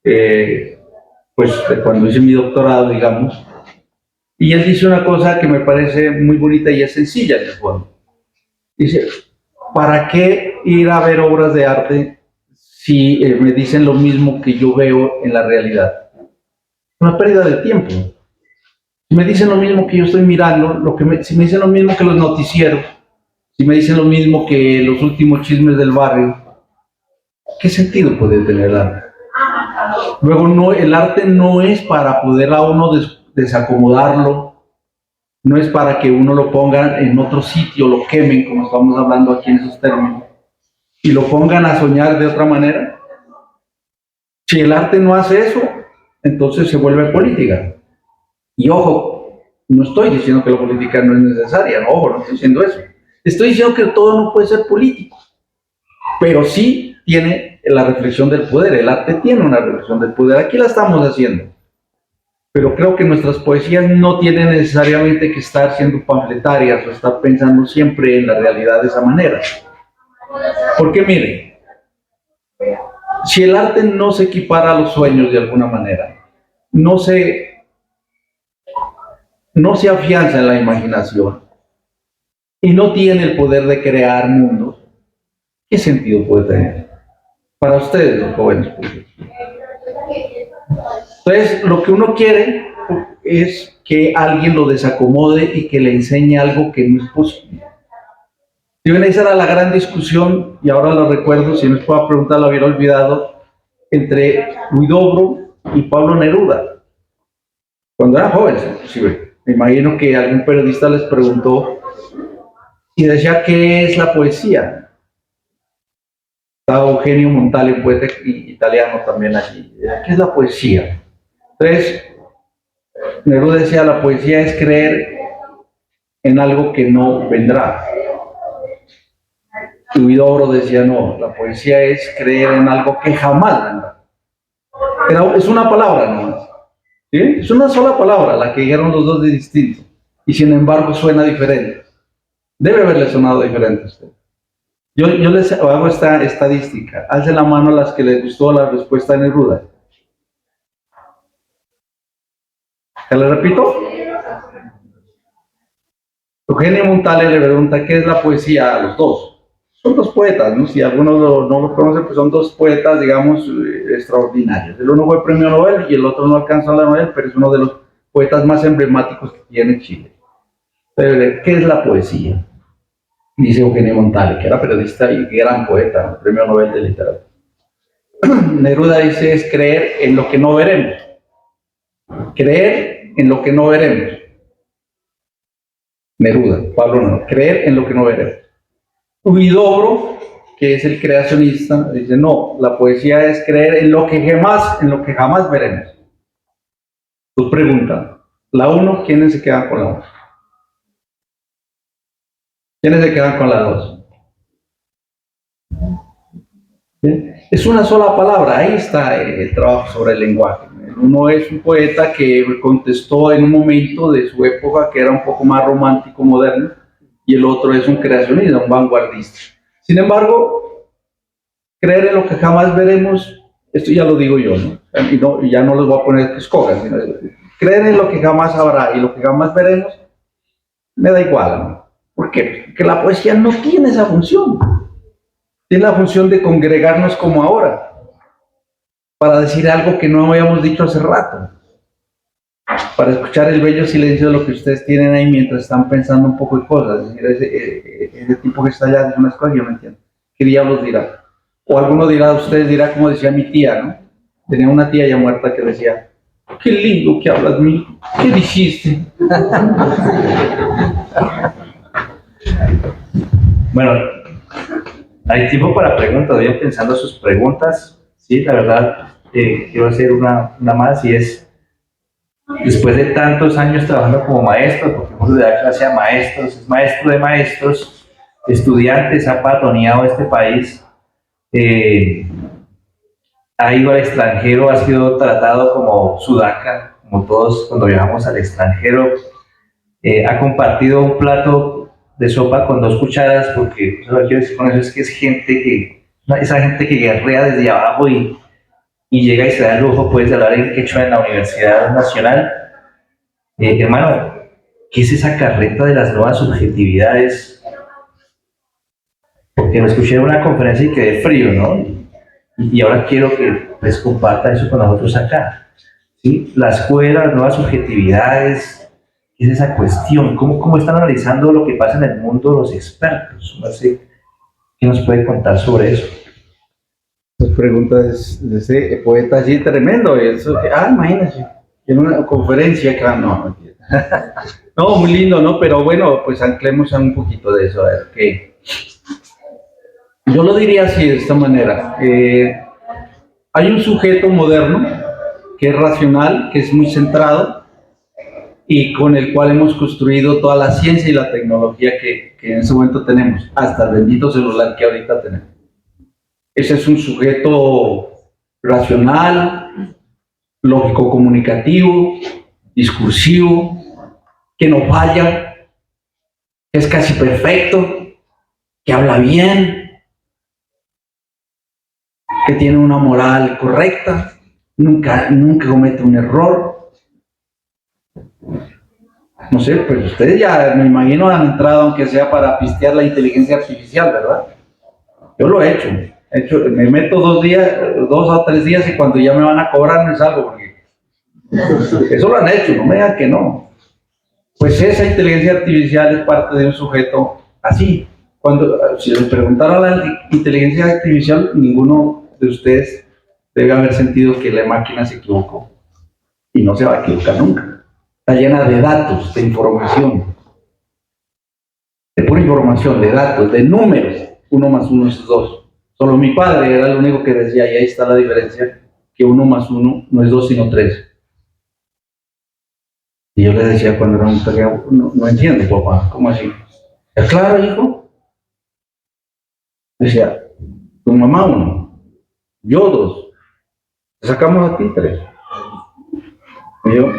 pues de cuando hice mi doctorado, digamos. Y él dice una cosa que me parece muy bonita y es sencilla en el fondo. Dice, ¿para qué ir a ver obras de arte si me dicen lo mismo que yo veo en la realidad? Una pérdida de tiempo. Si me dicen lo mismo que yo estoy mirando, si me dicen lo mismo que los noticieros, si me dicen lo mismo que los últimos chismes del barrio, ¿qué sentido puede tener el arte? Luego, no, el arte no es para poder a uno desacomodarlo, no es para que uno lo ponga en otro sitio, lo quemen, como estamos hablando aquí en esos términos, y lo pongan a soñar de otra manera. Si el arte no hace eso, entonces se vuelve política. Y ojo, no estoy diciendo que la política no es necesaria, no, ojo, no estoy diciendo eso. Estoy diciendo que todo no puede ser político, pero sí tiene la reflexión del poder. El arte tiene una reflexión del poder. Aquí la estamos haciendo. Pero creo que nuestras poesías no tienen necesariamente que estar siendo panfletarias o estar pensando siempre en la realidad de esa manera. Porque miren, si el arte no se equipara a los sueños de alguna manera, no se afianza en la imaginación y no tiene el poder de crear mundos, ¿qué sentido puede tener? Para ustedes, los jóvenes. Entonces, lo que uno quiere es que alguien lo desacomode y que le enseñe algo que no es posible. Y bueno, esa era la gran discusión, y ahora lo recuerdo, si no les puedo preguntar, lo hubiera olvidado, entre Huidobro y Pablo Neruda, cuando eran jóvenes, inclusive. Me imagino que algún periodista les preguntó y decía, ¿qué es la poesía? Estaba Eugenio Montale, un poeta italiano también allí. ¿Qué es la poesía? Entonces, Neruda decía, la poesía es creer en algo que no vendrá. Y Huidobro decía, no, la poesía es creer en algo que jamás vendrá. Es una palabra nomás. ¿Sí? Es una sola palabra la que dijeron los dos de distinto. Y sin embargo suena diferente. Debe haberle sonado diferente a usted. Yo les hago esta estadística. Alcen la mano a las que les gustó la respuesta de Neruda. ¿Se la repito? Eugenio Montale le pregunta qué es la poesía a los dos. Son dos poetas, ¿no? Si algunos no lo conocen, pues son dos poetas, digamos, extraordinarios. El uno fue premio Nobel y el otro no alcanzó la Nobel, pero es uno de los poetas más emblemáticos que tiene Chile. Pero, ¿qué es la poesía? Dice Eugenio Montale, que era periodista y gran poeta, premio Nobel de Literatura. Neruda dice es creer en lo que no veremos. Creer en lo que no veremos. Neruda, Pablo no, creer en lo que no veremos. Huidobro, que es el creacionista, dice no, la poesía es creer en lo que jamás veremos. Tú preguntas, la uno, ¿quiénes se quedan con la uno? ¿Quiénes se quedan con la dos? ¿Sí? Es una sola palabra, ahí está el trabajo sobre el lenguaje. Uno es un poeta que contestó en un momento de su época que era un poco más romántico, moderno, y el otro es un creacionista, un vanguardista. Sin embargo, creer en lo que jamás veremos, esto ya lo digo yo, ¿no? Y ya no les voy a poner que escogan, sino creer en lo que jamás habrá y lo que jamás veremos, me da igual, ¿no? ¿Por qué? Porque la poesía no tiene esa función. Tiene la función de congregarnos como ahora, para decir algo que no habíamos dicho hace rato, para escuchar el bello silencio de lo que ustedes tienen ahí mientras están pensando un poco de cosas. Es decir, ese tipo que está allá dice unas cosas, yo no entiendo. ¿Qué diablos dirá? O alguno dirá, ustedes dirá como decía mi tía, ¿no? Tenía una tía ya muerta que decía, qué lindo que hablas, mi, ¿qué dijiste? Bueno, hay tiempo para preguntas, voy pensando sus preguntas. Sí, la verdad, quiero hacer una más y es, después de tantos años trabajando como maestro, porque uno le da clase a maestros, es maestro de maestros, estudiantes, ha patroneado este país, ha ido al extranjero, ha sido tratado como sudaca, como todos cuando viajamos al extranjero, ha compartido un plato de sopa con 2 cucharas, porque lo que quiero decir con eso es que es gente que, esa gente que guerrea desde abajo y llega y se da el lujo pues, de hablar en quechua en la Universidad Nacional. Hermano, ¿qué es esa carreta de las nuevas subjetividades? Porque lo escuché en una conferencia y quedé frío, ¿no? Y ahora quiero que les comparta eso con nosotros acá. ¿Sí? La escuela, las nuevas subjetividades, ¿qué es esa cuestión? ¿Cómo están analizando lo que pasa en el mundo los expertos? No sé, ¿qué nos puede contar sobre eso? Las preguntas de ese poeta así tremendo. Eso, imagínense, en una conferencia que no, no, muy lindo, ¿no? Pero bueno, pues anclemos a un poquito de eso, a ver, que yo lo diría así, de esta manera. Hay un sujeto moderno que es racional, que es muy centrado y con el cual hemos construido toda la ciencia y la tecnología que en ese momento tenemos, hasta el bendito celular que ahorita tenemos. Ese es un sujeto racional, lógico-comunicativo, discursivo, que no falla, que es casi perfecto, que habla bien, que tiene una moral correcta, nunca comete un error. No sé, pues ustedes ya me imagino han entrado aunque sea para pistear la inteligencia artificial, ¿verdad? Yo lo he hecho, me meto 2 o 3 días y cuando ya me van a cobrar me salgo, porque eso lo han hecho, no me digan que no. Pues esa inteligencia artificial es parte de un sujeto así. Si les preguntara a la inteligencia artificial, ninguno de ustedes debe haber sentido que la máquina se equivocó. Y no se va a equivocar nunca. Está llena de datos, de información. De pura información, de datos, de números. 1 más 1 es 2. Solo mi padre era el único que decía, y ahí está la diferencia, que 1 más 1 no es 2 sino 3. Y yo le decía cuando era un pequeño, no entiendo, papá, ¿cómo así? ¿Es claro, hijo? Decía, tu mamá 1, yo 2, sacamos a ti 3. Y yo,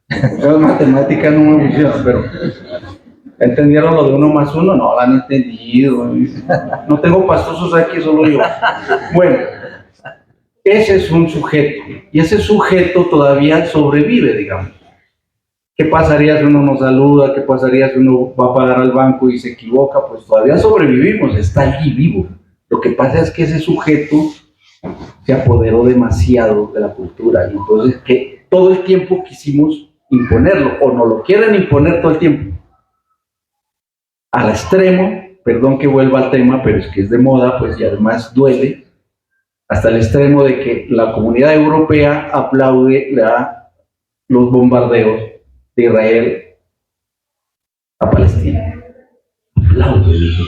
esas matemáticas no me funcionan, pero ¿entendieron lo de 1 más 1? No, la han entendido. No tengo pastosos aquí, solo yo. Bueno, ese es un sujeto, y ese sujeto todavía sobrevive, digamos. ¿Qué pasaría si uno nos saluda? ¿Qué pasaría si uno va a pagar al banco y se equivoca? Pues todavía sobrevivimos, está allí vivo. Lo que pasa es que ese sujeto se apoderó demasiado de la cultura, y entonces que todo el tiempo quisimos imponerlo, o nos lo quieren imponer todo el tiempo. Al extremo, perdón que vuelva al tema, pero es que es de moda, pues y además duele, hasta el extremo de que la comunidad europea aplaude los bombardeos de Israel a Palestina. Aplaude, dije.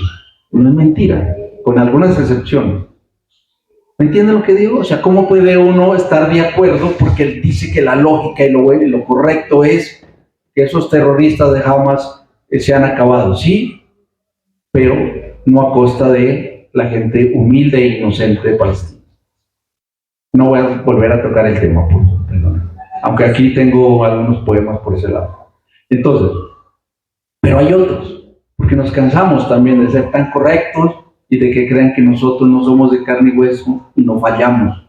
No es mentira, con algunas excepciones. ¿Me entienden lo que digo? O sea, ¿cómo puede uno estar de acuerdo porque él dice que la lógica y lo correcto es que esos terroristas de Hamas se han acabado? Sí, pero no a costa de la gente humilde e inocente de Palestina. No voy a volver a tocar el tema, perdón. Aunque aquí tengo algunos poemas por ese lado. Entonces, pero hay otros, porque nos cansamos también de ser tan correctos y de que crean que nosotros no somos de carne y hueso y no fallamos.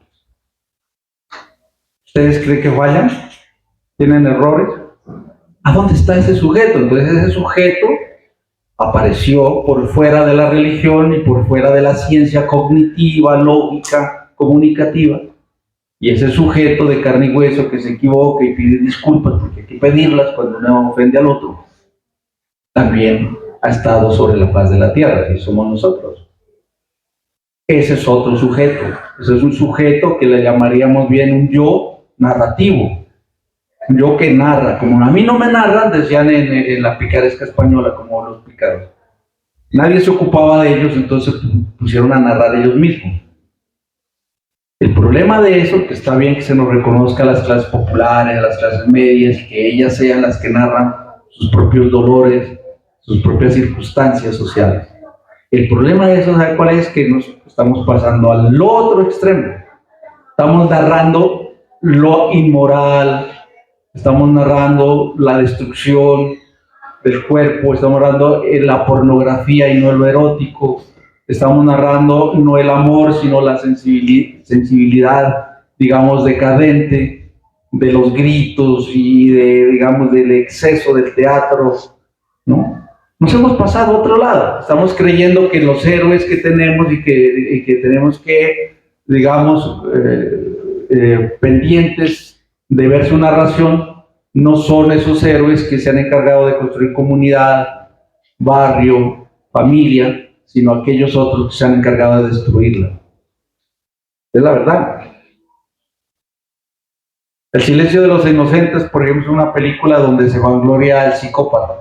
¿Ustedes creen que fallan? ¿Tienen errores? ¿A dónde está ese sujeto? Entonces ese sujeto apareció por fuera de la religión y por fuera de la ciencia cognitiva, lógica, comunicativa. Y ese sujeto de carne y hueso que se equivoca y pide disculpas, porque hay que pedirlas cuando uno ofende al otro, también ha estado sobre la faz de la tierra, que somos nosotros. Ese es otro sujeto. Ese es un sujeto que le llamaríamos bien un yo narrativo. Un yo que narra. Como a mí no me narran, decían en la picaresca española, como los pícaros. Nadie se ocupaba de ellos, entonces pusieron a narrar ellos mismos. El problema de eso, que está bien que se nos reconozca a las clases populares, a las clases medias, que ellas sean las que narran sus propios dolores, sus propias circunstancias sociales. El problema de eso, ¿sabe cuál es? Que nos estamos pasando al otro extremo. Estamos narrando lo inmoral, estamos narrando la destrucción del cuerpo, estamos narrando la pornografía y no lo erótico, estamos narrando no el amor, sino la sensibilidad, digamos, decadente de los gritos y digamos, del exceso del teatro, ¿no? Nos hemos pasado a otro lado. Estamos creyendo que los héroes que tenemos y que tenemos que, digamos, pendientes de ver su narración, no son esos héroes que se han encargado de construir comunidad, barrio, familia, sino aquellos otros que se han encargado de destruirla. Es la verdad. El silencio de los inocentes, por ejemplo, es una película donde se vangloria al psicópata.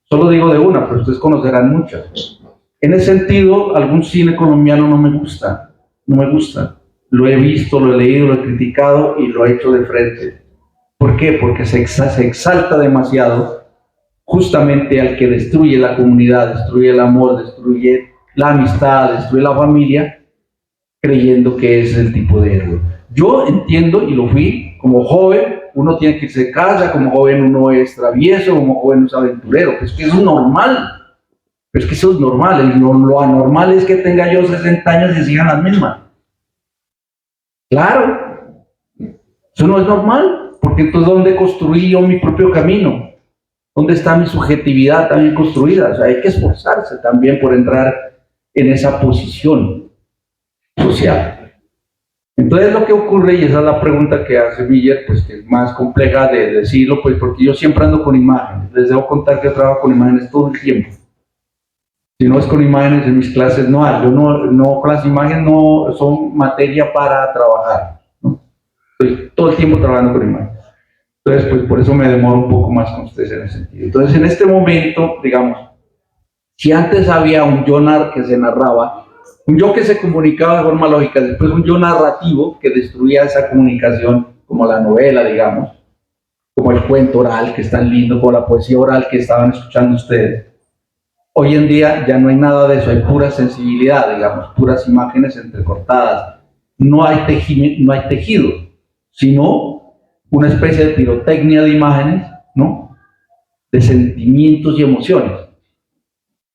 Solo digo de una, pero ustedes conocerán muchas. En ese sentido, algún cine colombiano no me gusta. No me gusta. Lo he visto, lo he leído, lo he criticado y lo he hecho de frente. ¿Por qué? Porque se exalta demasiado justamente al que destruye la comunidad, destruye el amor, destruye la amistad, destruye la familia, creyendo que es el tipo de héroe. Yo entiendo, y lo fui, como joven, uno tiene que irse de casa, como joven uno es travieso, como joven uno es aventurero, pues que eso es normal, pero es que eso es normal, lo anormal es que tenga yo 60 años y sigan las mismas. Claro, eso no es normal, porque entonces ¿dónde construí yo mi propio camino? ¿Dónde está mi subjetividad también construida? O sea, hay que esforzarse también por entrar en esa posición social. Entonces lo que ocurre, y esa es la pregunta que hace Miller, pues que es más compleja de decirlo, pues porque yo siempre ando con imágenes. Les debo contar que yo trabajo con imágenes todo el tiempo. Si no es con imágenes en mis clases no hay. Yo no las imágenes no son materia para trabajar, ¿no? Estoy todo el tiempo trabajando con imágenes. Entonces, pues por eso me demoro un poco más con ustedes en ese sentido. Entonces, en este momento, digamos, si antes había un yo que se narraba, un yo que se comunicaba de forma lógica, después un yo narrativo que destruía esa comunicación, como la novela, digamos, como el cuento oral, que es tan lindo, como la poesía oral que estaban escuchando ustedes. Hoy en día ya no hay nada de eso, hay pura sensibilidad, digamos, puras imágenes entrecortadas. No hay tejido, sino una especie de pirotecnia de imágenes, ¿no? De sentimientos y emociones.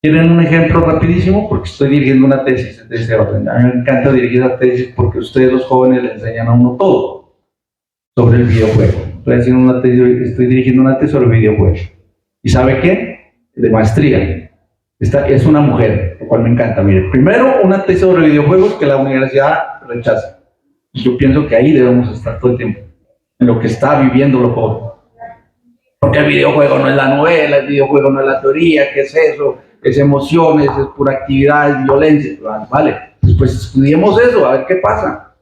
¿Quieren un ejemplo rapidísimo? Porque estoy dirigiendo una tesis de ese orden. A mí me encanta dirigir la tesis porque ustedes los jóvenes le enseñan a uno todo sobre el videojuego. Estoy dirigiendo una tesis sobre el videojuego. ¿Y sabe qué? De maestría. Esta es una mujer, lo cual me encanta. Mire, primero una tesis sobre videojuegos que la universidad rechaza. Yo pienso que ahí debemos estar todo el tiempo, en lo que está viviendo los jóvenes. Porque el videojuego no es la novela, el videojuego no es la teoría, ¿qué es eso? Es emociones, es pura actividad, es violencia. Vale, pues pues estudiemos eso, a ver qué pasa.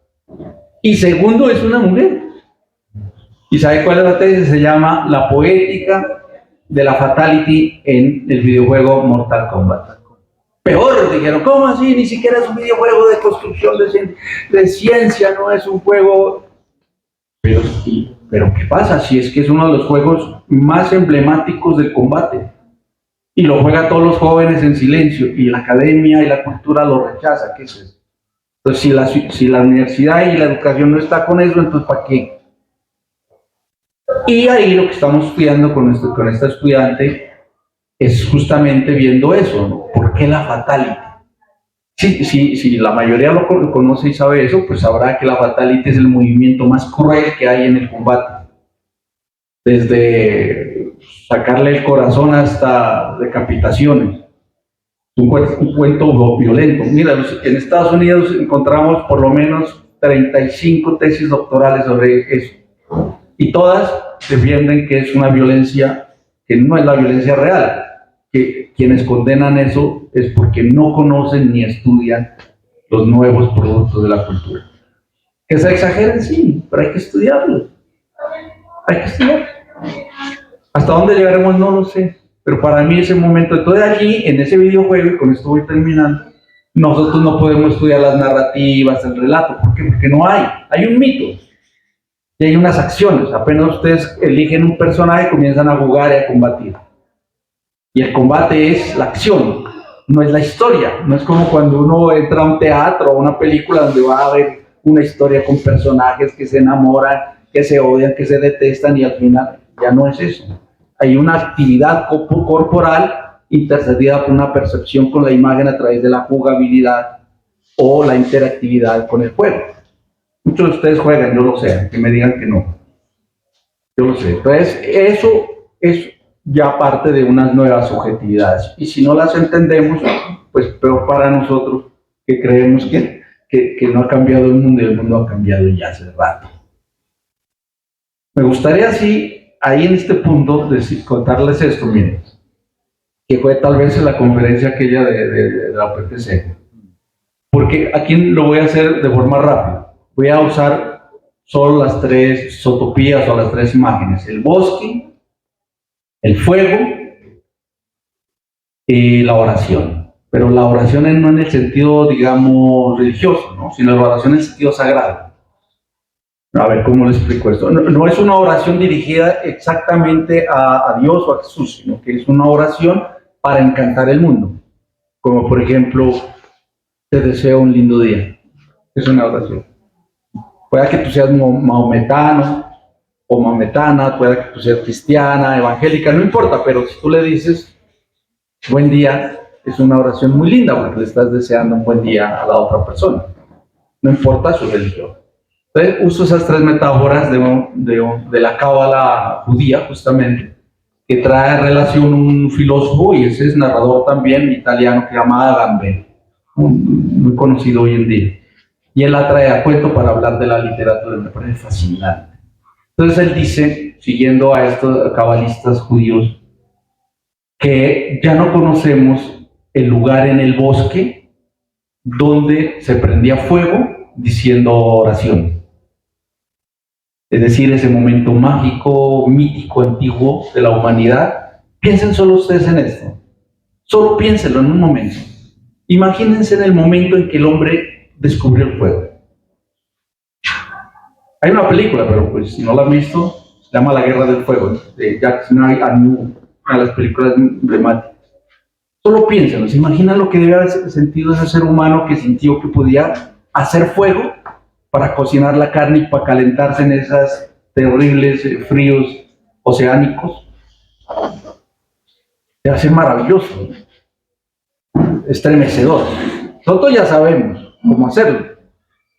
Y segundo, es una mujer. ¿Y sabe cuál es la tesis? Se llama La poética de la fatality en el videojuego Mortal Kombat. Peor, dijeron, ¿cómo así? Ni siquiera es un videojuego de construcción de ciencia, no es un juego. Pero ¿qué pasa? Si es que es uno de los juegos más emblemáticos del combate. Y lo juegan todos los jóvenes en silencio, y la academia y la cultura lo rechaza. ¿Qué es eso? Entonces, si la universidad y la educación no está con eso, entonces ¿para qué? Y ahí lo que estamos estudiando con esta estudiante es justamente viendo eso, ¿no? ¿Por qué la fatality? Si la mayoría lo conoce y sabe eso, pues sabrá que la fatality es el movimiento más cruel que hay en el combate. Desde sacarle el corazón hasta decapitaciones. Un cuento violento. Mira, en Estados Unidos encontramos por lo menos 35 tesis doctorales sobre eso. Y todas defienden que es una violencia que no es la violencia real, que quienes condenan eso es porque no conocen ni estudian los nuevos productos de la cultura. Que se exageren, sí, pero hay que estudiarlo. Hay que estudiar. ¿Hasta dónde llegaremos? No lo sé. Pero para mí ese momento, entonces allí, en ese videojuego, y con esto voy terminando, nosotros no podemos estudiar las narrativas, el relato. ¿Por qué? Porque no hay. Hay un mito. Y hay unas acciones. Apenas ustedes eligen un personaje, comienzan a jugar y a combatir. Y el combate es la acción, no es la historia. No es como cuando uno entra a un teatro o una película donde va a ver una historia con personajes que se enamoran, que se odian, que se detestan, y al final ya no es eso. Hay una actividad corporal intercedida por una percepción con la imagen a través de la jugabilidad o la interactividad con el juego. Muchos de ustedes juegan, yo lo sé, que me digan que no. Yo lo sé. Entonces, eso es ya parte de unas nuevas subjetividades. Y si no las entendemos, pues peor para nosotros, que creemos que no ha cambiado el mundo, y el mundo ha cambiado ya hace rato. Me gustaría así, ahí en este punto, contarles esto, miren, que fue tal vez en la conferencia aquella de la PTC. Porque aquí lo voy a hacer de forma rápida. Voy a usar solo las tres zootopías o las tres imágenes: el bosque, el fuego y la oración. Pero la oración no en el sentido, digamos, religioso, ¿no? Sino la oración en el sentido sagrado. A ver, ¿cómo les explico esto? No es una oración dirigida exactamente a Dios o a Jesús, sino que es una oración para encantar el mundo. Como por ejemplo, te deseo un lindo día. Es una oración. Puede que tú seas maometano o maometana, puede que tú seas cristiana, evangélica, no importa, pero si tú le dices buen día, es una oración muy linda porque le estás deseando un buen día a la otra persona. No importa su religión. Entonces uso esas tres metáforas de la cábala judía, justamente, que trae a relación un filósofo, y ese es narrador también italiano, que se llama Agamben, muy conocido hoy en día. Y él la trae a cuento para hablar de la literatura, me parece fascinante. Entonces él dice, siguiendo a estos cabalistas judíos, que ya no conocemos el lugar en el bosque donde se prendía fuego diciendo oración. Es decir, ese momento mágico, mítico, antiguo de la humanidad. Piensen solo ustedes en esto. Solo piénsenlo en un momento. Imagínense en el momento en que el hombre descubrió el fuego. Hay una película, pero pues si no la han visto, se llama La Guerra del Fuego, de Jacques Knight, una de las películas emblemáticas. Solo piénsenlo, se imaginan lo que debe haber sentido ese ser humano que sintió que podía hacer fuego para cocinar la carne y para calentarse en esos terribles fríos oceánicos. Debe ser maravilloso, estremecedor. Nosotros ya sabemos cómo hacerlo,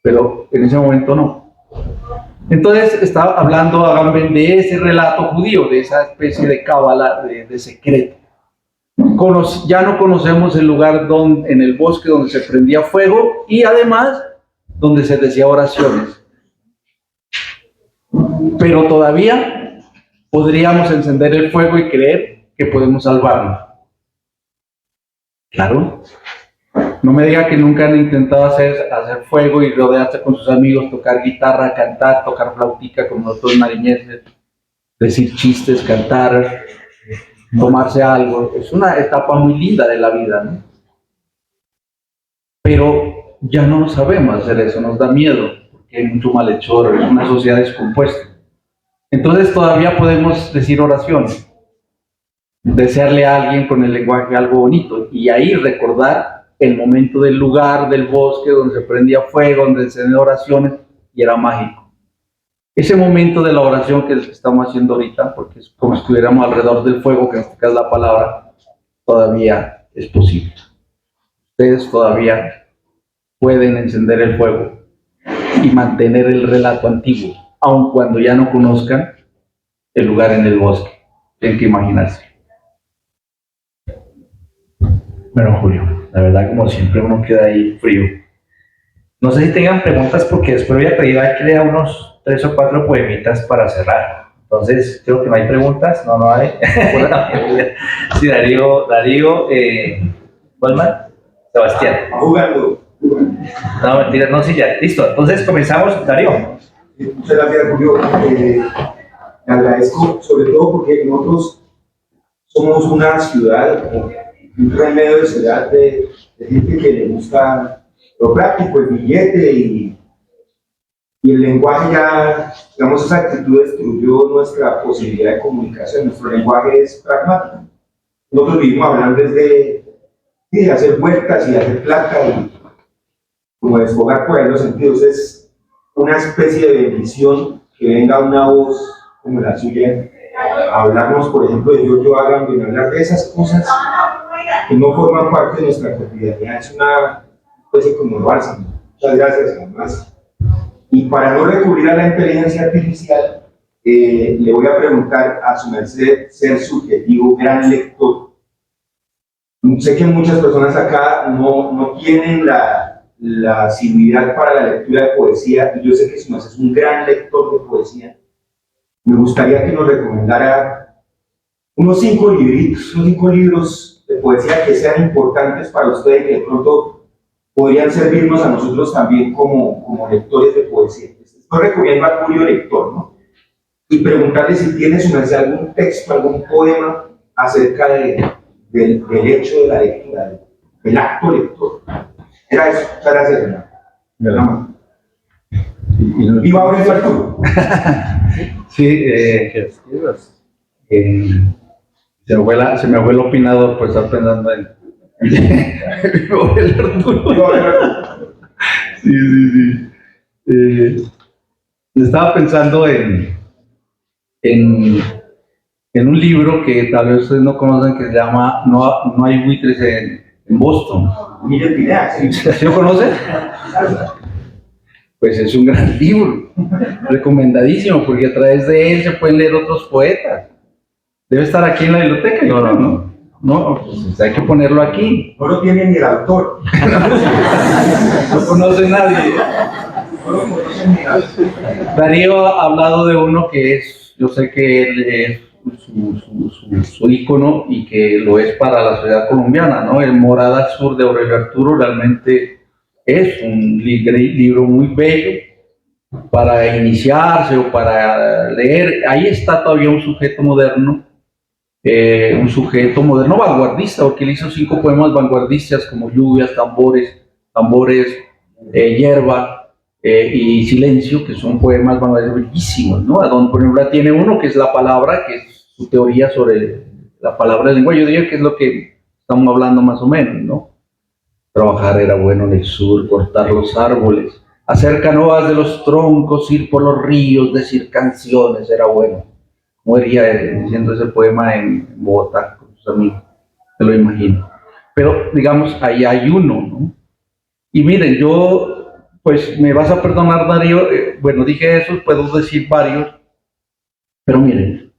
pero en ese momento no. Entonces estaba hablando Agamben de ese relato judío, de esa especie de cábala, de secreto. Ya no conocemos el lugar en el bosque donde se prendía fuego, y además donde se decía oraciones. Pero todavía podríamos encender el fuego y creer que podemos salvarlo. Claro, No me diga que nunca han intentado hacer fuego y rodearse con sus amigos, tocar guitarra, cantar, tocar flautica como nosotros mariñeses, decir chistes, cantar, tomarse algo. Es una etapa muy linda de la vida, ¿no? Pero ya no sabemos hacer eso, nos da miedo, porque hay mucho malhechor, es una sociedad descompuesta. Entonces todavía podemos decir oraciones, desearle a alguien con el lenguaje algo bonito y ahí recordar el momento del lugar, del bosque, donde se prendía fuego, donde se hacían oraciones y era mágico. Ese momento de la oración que estamos haciendo ahorita, porque es como si estuviéramos alrededor del fuego, que en este caso es la palabra, todavía es posible. Ustedes todavía pueden encender el fuego y mantener el relato antiguo, aun cuando ya no conozcan el lugar en el bosque. Tienen que imaginarse. Bueno, Julio, la verdad, como siempre, uno queda ahí frío. No sé si tengan preguntas, porque después voy a pedir a que lea unos 3 o 4 poemitas para cerrar. Entonces, creo que no hay preguntas. No hay. Sí, Darío, Goldman, Sebastián. Jugando. No, mentira, no, sí, ya. Listo. Entonces, comenzamos, Darío. Muchas gracias, Julio. Le agradezco, sobre todo porque nosotros somos una ciudad, un remedio de ciudad de gente que le gusta lo práctico, el billete y el lenguaje ya, digamos, esa actitud destruyó nuestra posibilidad de comunicación. Nuestro lenguaje es pragmático. Nosotros vivimos hablando desde de hacer vueltas y de hacer plata y como desfogar por ahí los sentidos. Es una especie de bendición que venga una voz como la suya a hablarnos, por ejemplo, de Giorgio Agamben, hablar de esas cosas que no forman parte de nuestra cotidianidad. Es una especie como bálsamo. Muchas gracias, además. Y para no recurrir a la inteligencia artificial, le voy a preguntar a su merced, ser subjetivo, gran lector. Sé que muchas personas acá no tienen la asiduidad para la lectura de poesía, y yo sé que su merced es un gran lector de poesía. Me gustaría que nos recomendara unos 5 libritos, unos 5 libros de poesía que sean importantes para ustedes, que de pronto podrían servirnos a nosotros también como lectores de poesía. Esto recomiendo al Julio lector, ¿no? Y preguntarle si tiene su merced algún texto, algún poema acerca del hecho de la lectura, del acto lector. Era eso. Muchas gracias, hermano. Viva Aurelio Arturo. Sí, se me fue el opinador por estar pensando en Aurelio Arturo. Sí. Estaba pensando en un libro que tal vez ustedes no conocen, que se llama No hay buitres en Boston. Miguel Pineda, sí. ¿Sí lo conocen? Pues es un gran libro, recomendadísimo, porque a través de él se pueden leer otros poetas. Debe estar aquí en la biblioteca. No, pues hay que ponerlo aquí. No lo tiene ni el autor. No conoce nadie. No lo conoce ni el autor. Darío ha hablado de uno que es, yo sé que él es su ícono y que lo es para la sociedad colombiana, ¿no? El Morada Sur de Aurelio Arturo realmente es un libro muy bello para iniciarse o para leer. Ahí está todavía un sujeto moderno vanguardista, porque él hizo 5 poemas vanguardistas como Lluvias, Tambores, Hierba y Silencio, que son poemas vanguardistas bellísimos, ¿no? Donde, por ejemplo, tiene uno que es la palabra, que es su teoría sobre la palabra del lenguaje. Yo diría que es lo que estamos hablando más o menos, ¿no? Trabajar era bueno en el sur, cortar los árboles, hacer canoas de los troncos, ir por los ríos, decir canciones era bueno. Como iría diciendo ese poema en Bogotá con sus amigos, me lo imagino. Pero, digamos, ahí hay uno, ¿no? Y miren, yo, pues, me vas a perdonar, Darío, bueno, dije eso, puedo decir varios, pero miren,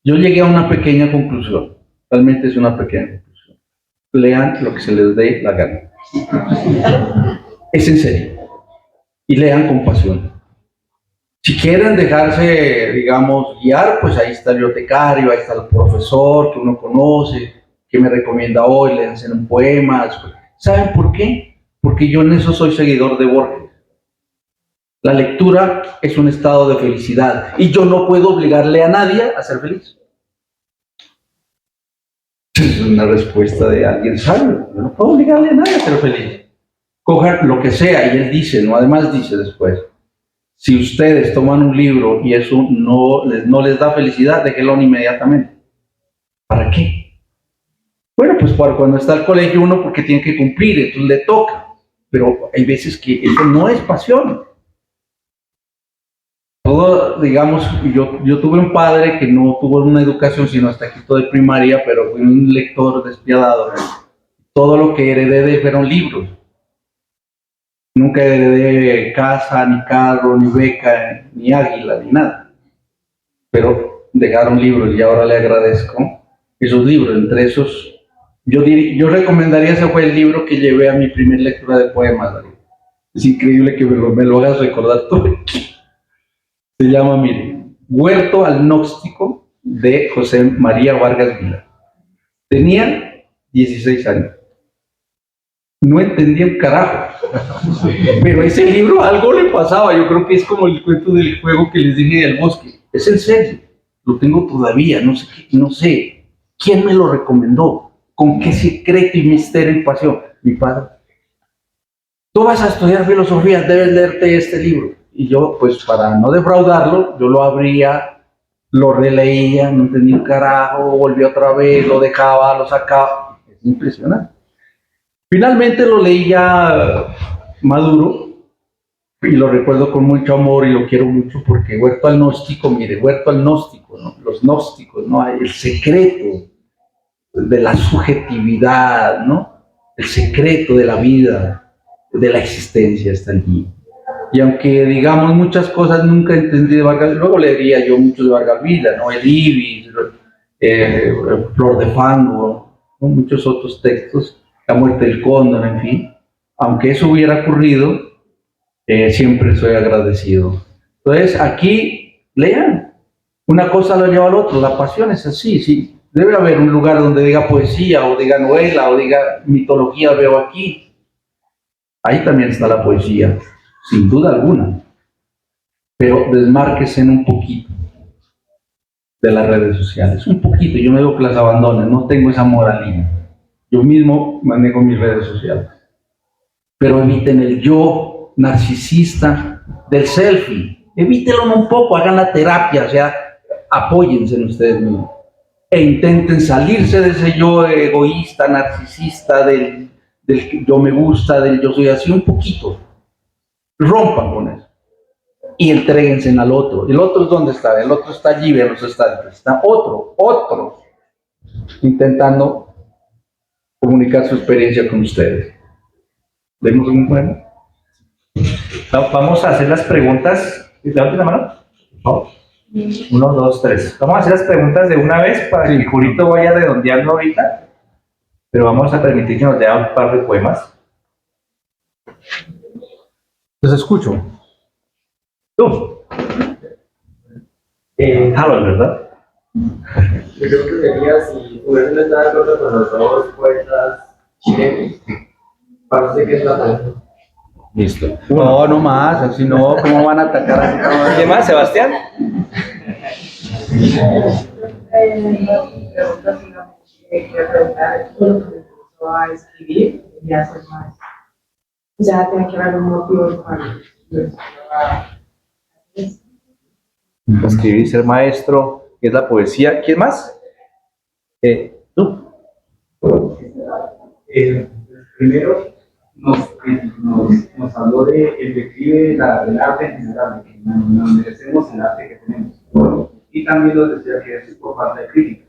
yo llegué a una pequeña conclusión, realmente es una pequeña conclusión. Lean lo que se les dé la gana. Es en serio. Y lean con pasión. Si quieren dejarse, digamos, guiar, pues ahí está el bibliotecario, ahí está el profesor que uno conoce, que me recomienda hoy, léanse un poema. ¿Saben por qué? Porque yo en eso soy seguidor de Borges. La lectura es un estado de felicidad y yo no puedo obligarle a nadie a ser feliz. Es una respuesta de alguien sabio. Yo no puedo obligarle a nadie a ser feliz. Cojan lo que sea, y él dice, ¿no? Además dice después, si ustedes toman un libro y eso no les da felicidad, déjenlo inmediatamente. ¿Para qué? Bueno, pues para cuando está al colegio uno porque tiene que cumplir, entonces le toca. Pero hay veces que eso no es pasión. Todo, digamos, yo tuve un padre que no tuvo una educación sino hasta quinto de primaria, pero fue un lector despiadado. Todo lo que heredé de él fueron libros. Nunca heredé casa, ni carro, ni beca, ni águila, ni nada. Pero dejaron libros y ahora le agradezco esos libros. Entre esos, yo recomendaría, ese fue el libro que llevé a mi primer lectura de poemas, David. Es increíble que me lo hagas recordar tú. Se llama, mire, Huerto al Gnóstico, de José María Vargas Vila. Tenía 16 años. No entendía un carajo. Pero ese libro algo le pasaba. Yo creo que es como el cuento del juego que les dije del bosque. Es en serio. Lo tengo todavía. No sé. ¿Quién me lo recomendó? ¿Con qué secreto y misterio y pasión? Mi padre. Tú vas a estudiar filosofía, debes leerte este libro. Y yo, pues para no defraudarlo, yo lo abría, lo releía, no entendía un carajo, volvía otra vez, lo dejaba, lo sacaba. Es impresionante. Finalmente lo leí ya maduro y lo recuerdo con mucho amor y lo quiero mucho porque Huerto al Gnóstico, mire, Huerto al Gnóstico, ¿no? Los gnósticos, ¿no? El secreto de la subjetividad, ¿no? El secreto de la vida, de la existencia está allí. Y aunque digamos muchas cosas nunca entendí de Vargas, luego leería yo mucho de Vargas Vila, ¿no? El Ibis, Flor de Fango, ¿no? Muchos otros textos, La muerte del cóndor, en fin. Aunque eso hubiera ocurrido, siempre soy agradecido. Entonces, aquí, lean. Una cosa lo lleva al otro, la pasión es así, sí. Debe haber un lugar donde diga poesía, o diga novela, o diga mitología, veo aquí. Ahí también está la poesía, sin duda alguna. Pero desmárquense un poquito de las redes sociales, un poquito. Yo no digo que las abandonen, no tengo esa moralina. Yo mismo manejo mis redes sociales. Pero eviten el yo narcisista del selfie. Evítenlo un poco, hagan la terapia, o sea, apóyense en ustedes mismos. E intenten salirse de ese yo egoísta, narcisista, del yo me gusta, del yo soy así, un poquito. Rompan con eso. Y entréguense al otro. ¿El otro es dónde está? El otro está allí, vean los estadios. Está otro, intentando comunicar su experiencia con ustedes. ¿Vemos un bueno? Vamos a hacer las preguntas. ¿Levante la mano? ¿No? 1, 2, 3. Vamos a hacer las preguntas de una vez para que el Jurito vaya redondeando ahorita. Pero vamos a permitir que nos lea un par de poemas. Los escucho. Tú. Harold, ¿verdad? Yo creo que sería si hubiesen estado de acuerdo con los dos poetas chilenos, parece que es la poeta. Listo. No más, así no, ¿cómo van a atacar así? ¿Quién más, Sebastián? Quiero preguntar cómo comenzó a escribir y a hacer más. O sea, tiene que haber un motivo para Escribir, ser maestro, que es la poesía. ¿Quién más? Tú. Primero nos habló de el declive del arte en general, de que nos merecemos el arte que tenemos. Y también nos decía que eso es por falta de crítica.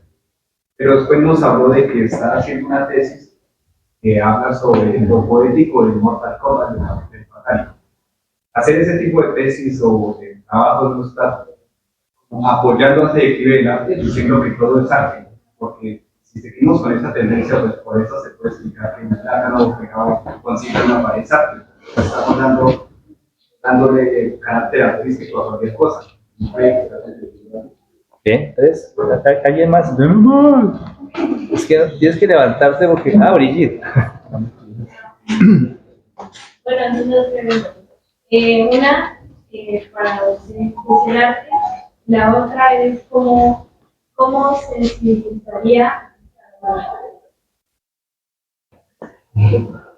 Pero después nos habló de que está haciendo una tesis que habla sobre lo poético del Mortal Kombat, del Fatality. Hacer ese tipo de tesis o de trabajos no está apoyando ese declive del arte, diciendo que todo es arte, porque si seguimos con esa tendencia, pues por eso se puede explicar que un plátano pegado consigue una pared arte. Estamos dándole carácter artístico a cualquier cosa. Bien, 3. ¿Alguien más? Es que tienes que levantarte porque... Brigitte. Bueno, entonces dos preguntas. Una, para arte, la otra es cómo se sensibilizaría.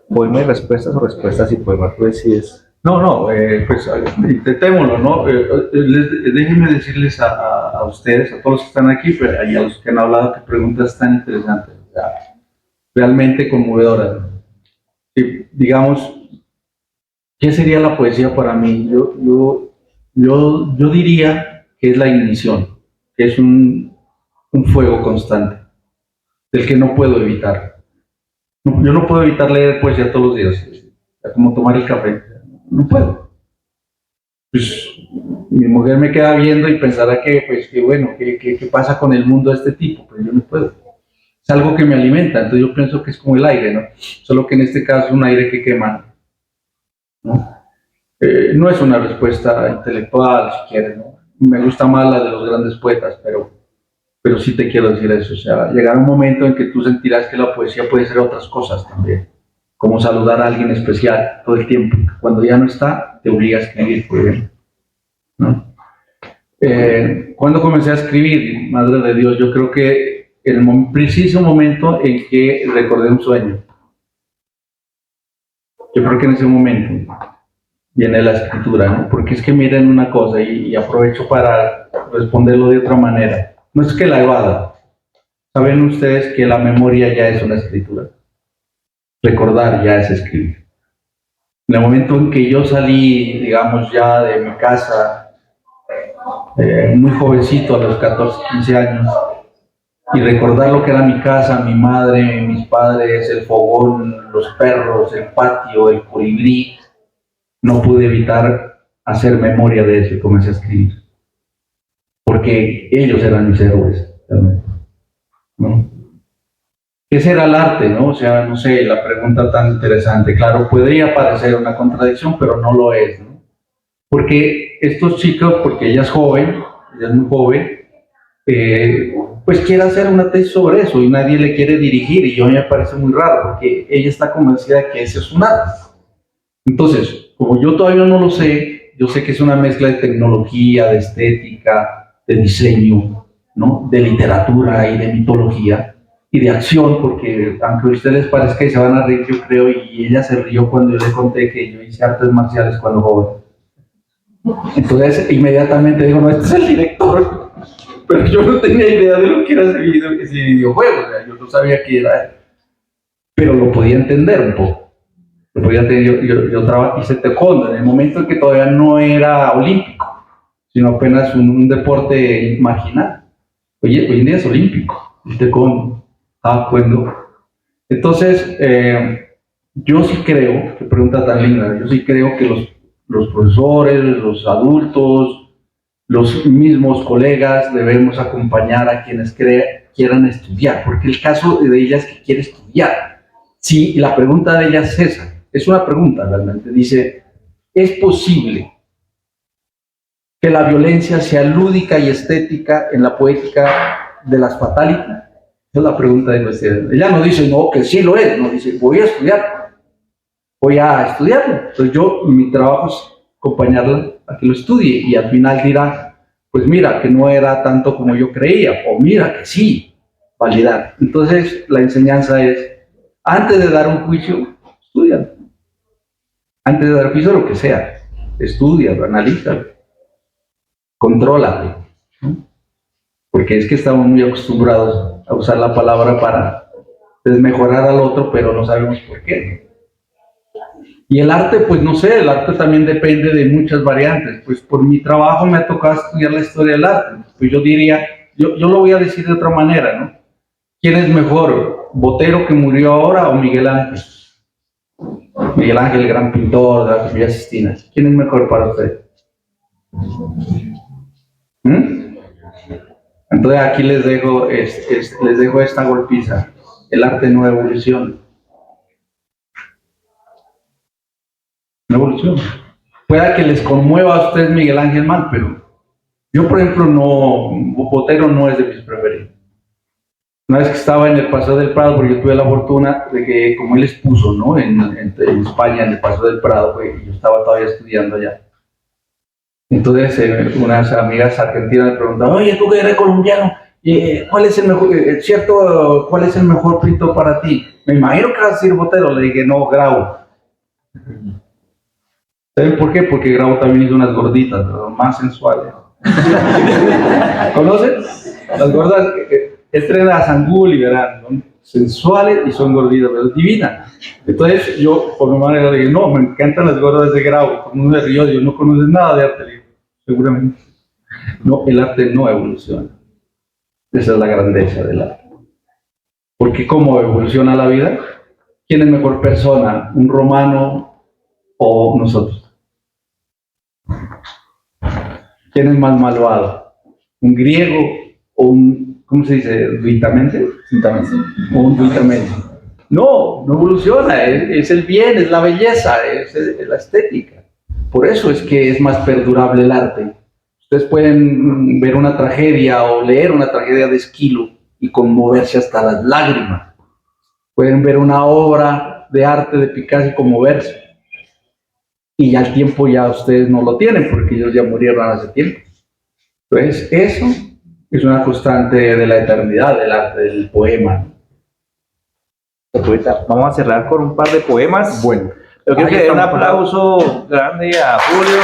Poema y respuestas o respuestas y poema, tú decides. No, pues intentémoslo, ¿no? Déjenme decirles a ustedes, a todos los que están aquí, pero y a los que han hablado, que preguntas tan interesantes, o sea, realmente conmovedoras, ¿no? Sí, digamos, ¿qué sería la poesía para mí? Yo diría que es la ignición, que es un fuego constante, del que no puedo evitar. Yo no puedo evitar leer poesía todos los días, como tomar el café, no puedo. Pues mi mujer me queda viendo y pensará que, pues, que bueno, ¿qué pasa con el mundo de este tipo? Pues yo no puedo. Es algo que me alimenta, entonces yo pienso que es como el aire, ¿no? Solo que en este caso es un aire que quema, ¿no? No es una respuesta intelectual, si quieres, ¿no? Me gusta más la de los grandes poetas, pero sí te quiero decir eso, o sea, llegará un momento en que tú sentirás que la poesía puede ser otras cosas también, como saludar a alguien especial todo el tiempo. Cuando ya no está, te obliga a escribir, por ejemplo, ¿no? Cuando comencé a escribir, Madre de Dios, yo creo que en el preciso momento en que recordé un sueño, yo creo que en ese momento viene la escritura, ¿no? Porque es que miren una cosa, y aprovecho para responderlo de otra manera. No es que la evada. Saben ustedes que la memoria ya es una escritura. Recordar ya es escribir. En el momento en que yo salí, digamos, ya de mi casa, muy jovencito, a los 14, 15 años, y recordar lo que era mi casa, mi madre, mis padres, el fogón, los perros, el patio, el colibrí, no pude evitar hacer memoria de eso y comencé a escribir. Porque ellos eran mis héroes, realmente, ¿no? ¿Qué será el arte, no? O sea, no sé, la pregunta tan interesante. Claro, podría parecer una contradicción, pero no lo es, ¿no? Porque estos chicos, porque ella es joven, ella es muy joven, pues quiere hacer una tesis sobre eso y nadie le quiere dirigir, y a mí me parece muy raro, porque ella está convencida de que ese es un arte. Entonces, como yo todavía no lo sé, yo sé que es una mezcla de tecnología, de estética, de diseño, ¿no? De literatura y de mitología y de acción, porque aunque a ustedes les parezca que se van a reír, yo creo, y ella se rió cuando yo le conté que yo hice artes marciales cuando joven. Entonces, inmediatamente digo, no, este es el director, pero yo no tenía idea de lo que era ese videojuego, o sea, yo no sabía qué era, pero lo podía entender un poco. Yo hice taekwondo en el momento en que todavía no era olímpico, sino apenas un deporte marginal. Oye, hoy en día es olímpico, el taekwondo, taekwondo. Entonces, yo sí creo, qué pregunta tan linda, yo sí creo que los profesores, los adultos, los mismos colegas debemos acompañar a quienes quieran estudiar, porque el caso de ella es que quiere estudiar. Sí, la pregunta de ella es esa. Es una pregunta realmente. Dice, ¿es posible que la violencia sea lúdica y estética en la poética de las fatalities? Esa es la pregunta de investigación. Ella no dice, no, que sí lo es, no, dice, voy a estudiarlo. Entonces mi trabajo es acompañarla a que lo estudie y al final dirá, pues mira, que no era tanto como yo creía, o mira que sí, validar. Entonces la enseñanza es, antes de dar un juicio, estudia. Antes de dar juicio, lo que sea, estudia, analiza, contrólate, ¿no? Porque es que estamos muy acostumbrados a usar la palabra para desmejorar al otro, pero no sabemos por qué. Y el arte, pues no sé, el arte también depende de muchas variantes. Pues por mi trabajo me ha tocado estudiar la historia del arte. Pues yo diría, yo lo voy a decir de otra manera, ¿no? ¿Quién es mejor, Botero que murió ahora o Miguel Ángel? Miguel Ángel, el gran pintor de la Capilla Sistina. ¿Quién es mejor para usted? Entonces aquí les dejo esta golpiza. El arte no evoluciona. No evoluciona. Pueda que les conmueva a ustedes Miguel Ángel mal, pero yo, por ejemplo, Botero no es de mis preferidos. Una vez que estaba en el Paseo del Prado, porque yo tuve la fortuna de que, como él expuso, ¿no? En España, en el Paseo del Prado, pues, yo estaba todavía estudiando allá. Entonces, unas amigas argentinas me preguntaban, oye, tú que eres colombiano, ¿cuál es el mejor, cuál es el mejor frito para ti? Me imagino que vas a decir Botero. Le dije, no, Grau. ¿Saben por qué? Porque Grau también hizo unas gorditas, pero más sensuales. ¿Conocen? Las gordas, entren a Sangul y verán, son sensuales y son gorditas, pero es divina. Entonces yo, por mi manera, le dije, no, me encantan las gordas de Grau. Como uno se rió, yo no conoces nada de arte, le digo, seguramente. No, el arte no evoluciona. Esa es la grandeza del arte. Porque ¿cómo evoluciona la vida? ¿Quién es mejor persona? ¿Un romano o nosotros? ¿Quién es más malvado? ¿Un griego o un, ¿cómo se dice? ¿Duitamente? ¿O un duitamente? No, no evoluciona, es el bien, es la belleza, es la estética. Por eso es que es más perdurable el arte. Ustedes pueden ver una tragedia o leer una tragedia de Esquilo y conmoverse hasta las lágrimas. Pueden ver una obra de arte de Picasso y conmoverse. Y ya el tiempo ya ustedes no lo tienen porque ellos ya murieron hace tiempo. Entonces, eso es una constante de la eternidad del arte, del poema. Vamos a cerrar con un par de poemas. Bueno, yo quiero que den un aplauso grande a Julio.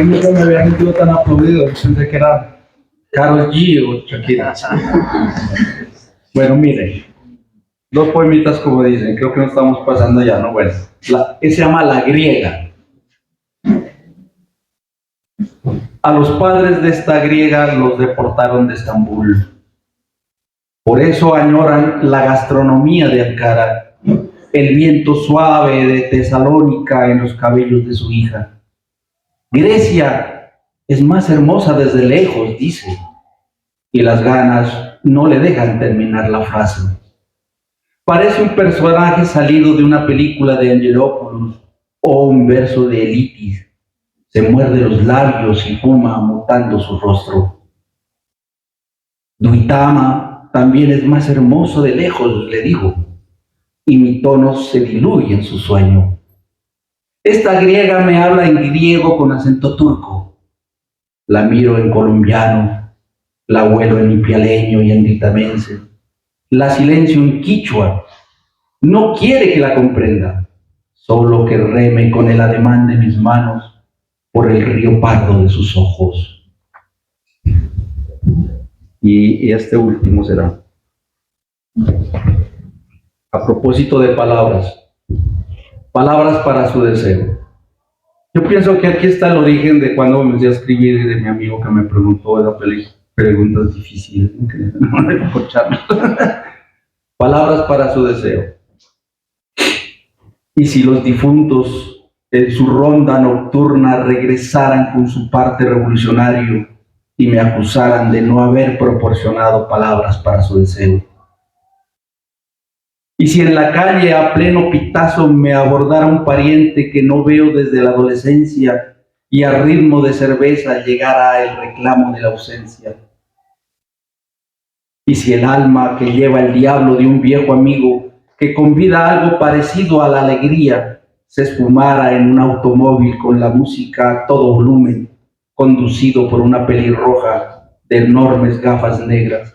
nunca me habían sentido tan aplaudido, pensé que era Karol G o Shakira. Bueno, miren, dos poemitas como dicen, creo que no estamos pasando ya, ¿no? Bueno, se llama La Griega. A los padres de esta griega los deportaron de Estambul. Por eso añoran la gastronomía de Ankara, el viento suave de Tesalónica en los cabellos de su hija. Grecia es más hermosa desde lejos, dice, y las ganas no le dejan terminar la frase. Parece un personaje salido de una película de Angelopoulos o un verso de Elitis. Se muerde los labios y fuma mutando su rostro. Duitama también es más hermoso de lejos, le digo, y mi tono se diluye en su sueño. Esta griega me habla en griego con acento turco. La miro en colombiano, la huelo en ipialeño y en ditamense. La silencio en quichua. No quiere que la comprenda, solo que reme con el ademán de mis manos por el río pardo de sus ojos. Y este último será. A propósito de palabras, palabras para su deseo. Yo pienso que aquí está el origen de cuando me empecé a escribir y de mi amigo que me preguntó esa preguntas difíciles. Palabras para su deseo. Y si los difuntos en su ronda nocturna regresaran con su parte revolucionario y me acusaran de no haber proporcionado palabras para su deseo. Y si en la calle a pleno pitazo me abordara un pariente que no veo desde la adolescencia y a ritmo de cerveza llegara el reclamo de la ausencia. Y si el alma que lleva el diablo de un viejo amigo que convida algo parecido a la alegría se esfumara en un automóvil con la música a todo volumen, conducido por una pelirroja de enormes gafas negras.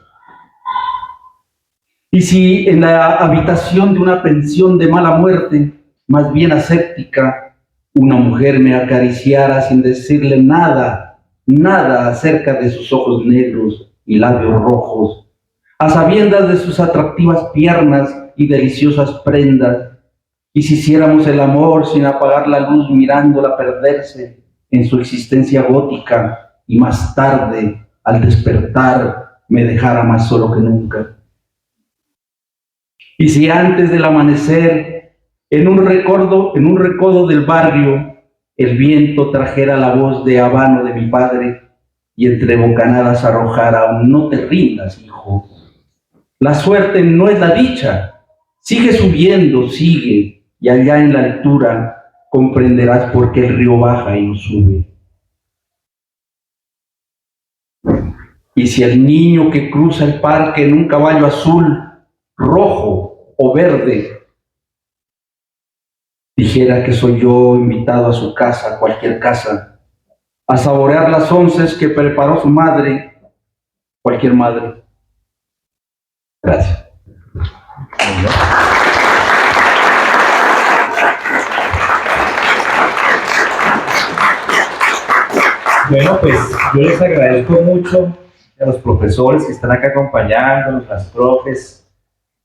Y si en la habitación de una pensión de mala muerte, más bien aséptica, una mujer me acariciara sin decirle nada acerca de sus ojos negros y labios rojos, a sabiendas de sus atractivas piernas y deliciosas prendas, y si hiciéramos el amor sin apagar la luz mirándola perderse en su existencia gótica y más tarde, al despertar, me dejara más solo que nunca. Y si antes del amanecer, en un recodo del barrio, el viento trajera la voz de habano de mi padre y entre bocanadas arrojara un no te rindas, hijo. La suerte no es la dicha, sigue subiendo, sigue, y allá en la altura, comprenderás por qué el río baja y no sube. Y si el niño que cruza el parque en un caballo azul, rojo o verde, dijera que soy yo invitado a su casa, cualquier casa, a saborear las onces que preparó su madre, cualquier madre. Gracias. Bueno, pues yo les agradezco mucho a los profesores que están acá acompañándonos, las profes,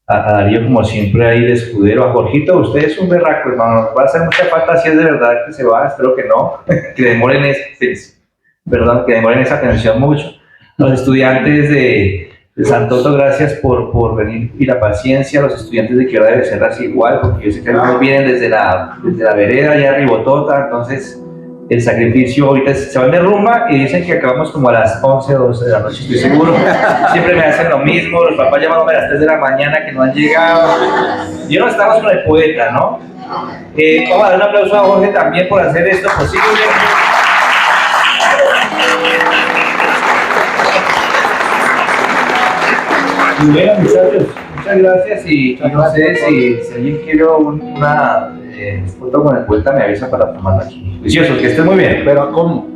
a Darío como siempre ahí de escudero, a Jorgito, usted es un berraco, hermano, va a hacer mucha falta si es de verdad que se va, espero que no, que demoren que demoren esa atención mucho. Los estudiantes de Santoto, gracias por venir y la paciencia, los estudiantes de Quiebra de Becerras igual, porque yo sé que algunos vienen desde la vereda, allá Ribotota, entonces el sacrificio ahorita se van de rumba y dicen que acabamos como a las 11 o 12 de la noche, estoy seguro. Siempre me hacen lo mismo, los papás llamándome a las 3 de la mañana que no han llegado. Y no estamos con el poeta, ¿no? Vamos a dar un aplauso a Jorge también por hacer esto posible. Y bueno, muchachos, muchas gracias y no sé si alguien quiere una foto con el poeta me avisa para tomarla aquí. Vicioso, que esté muy bien. Pero ¿cómo?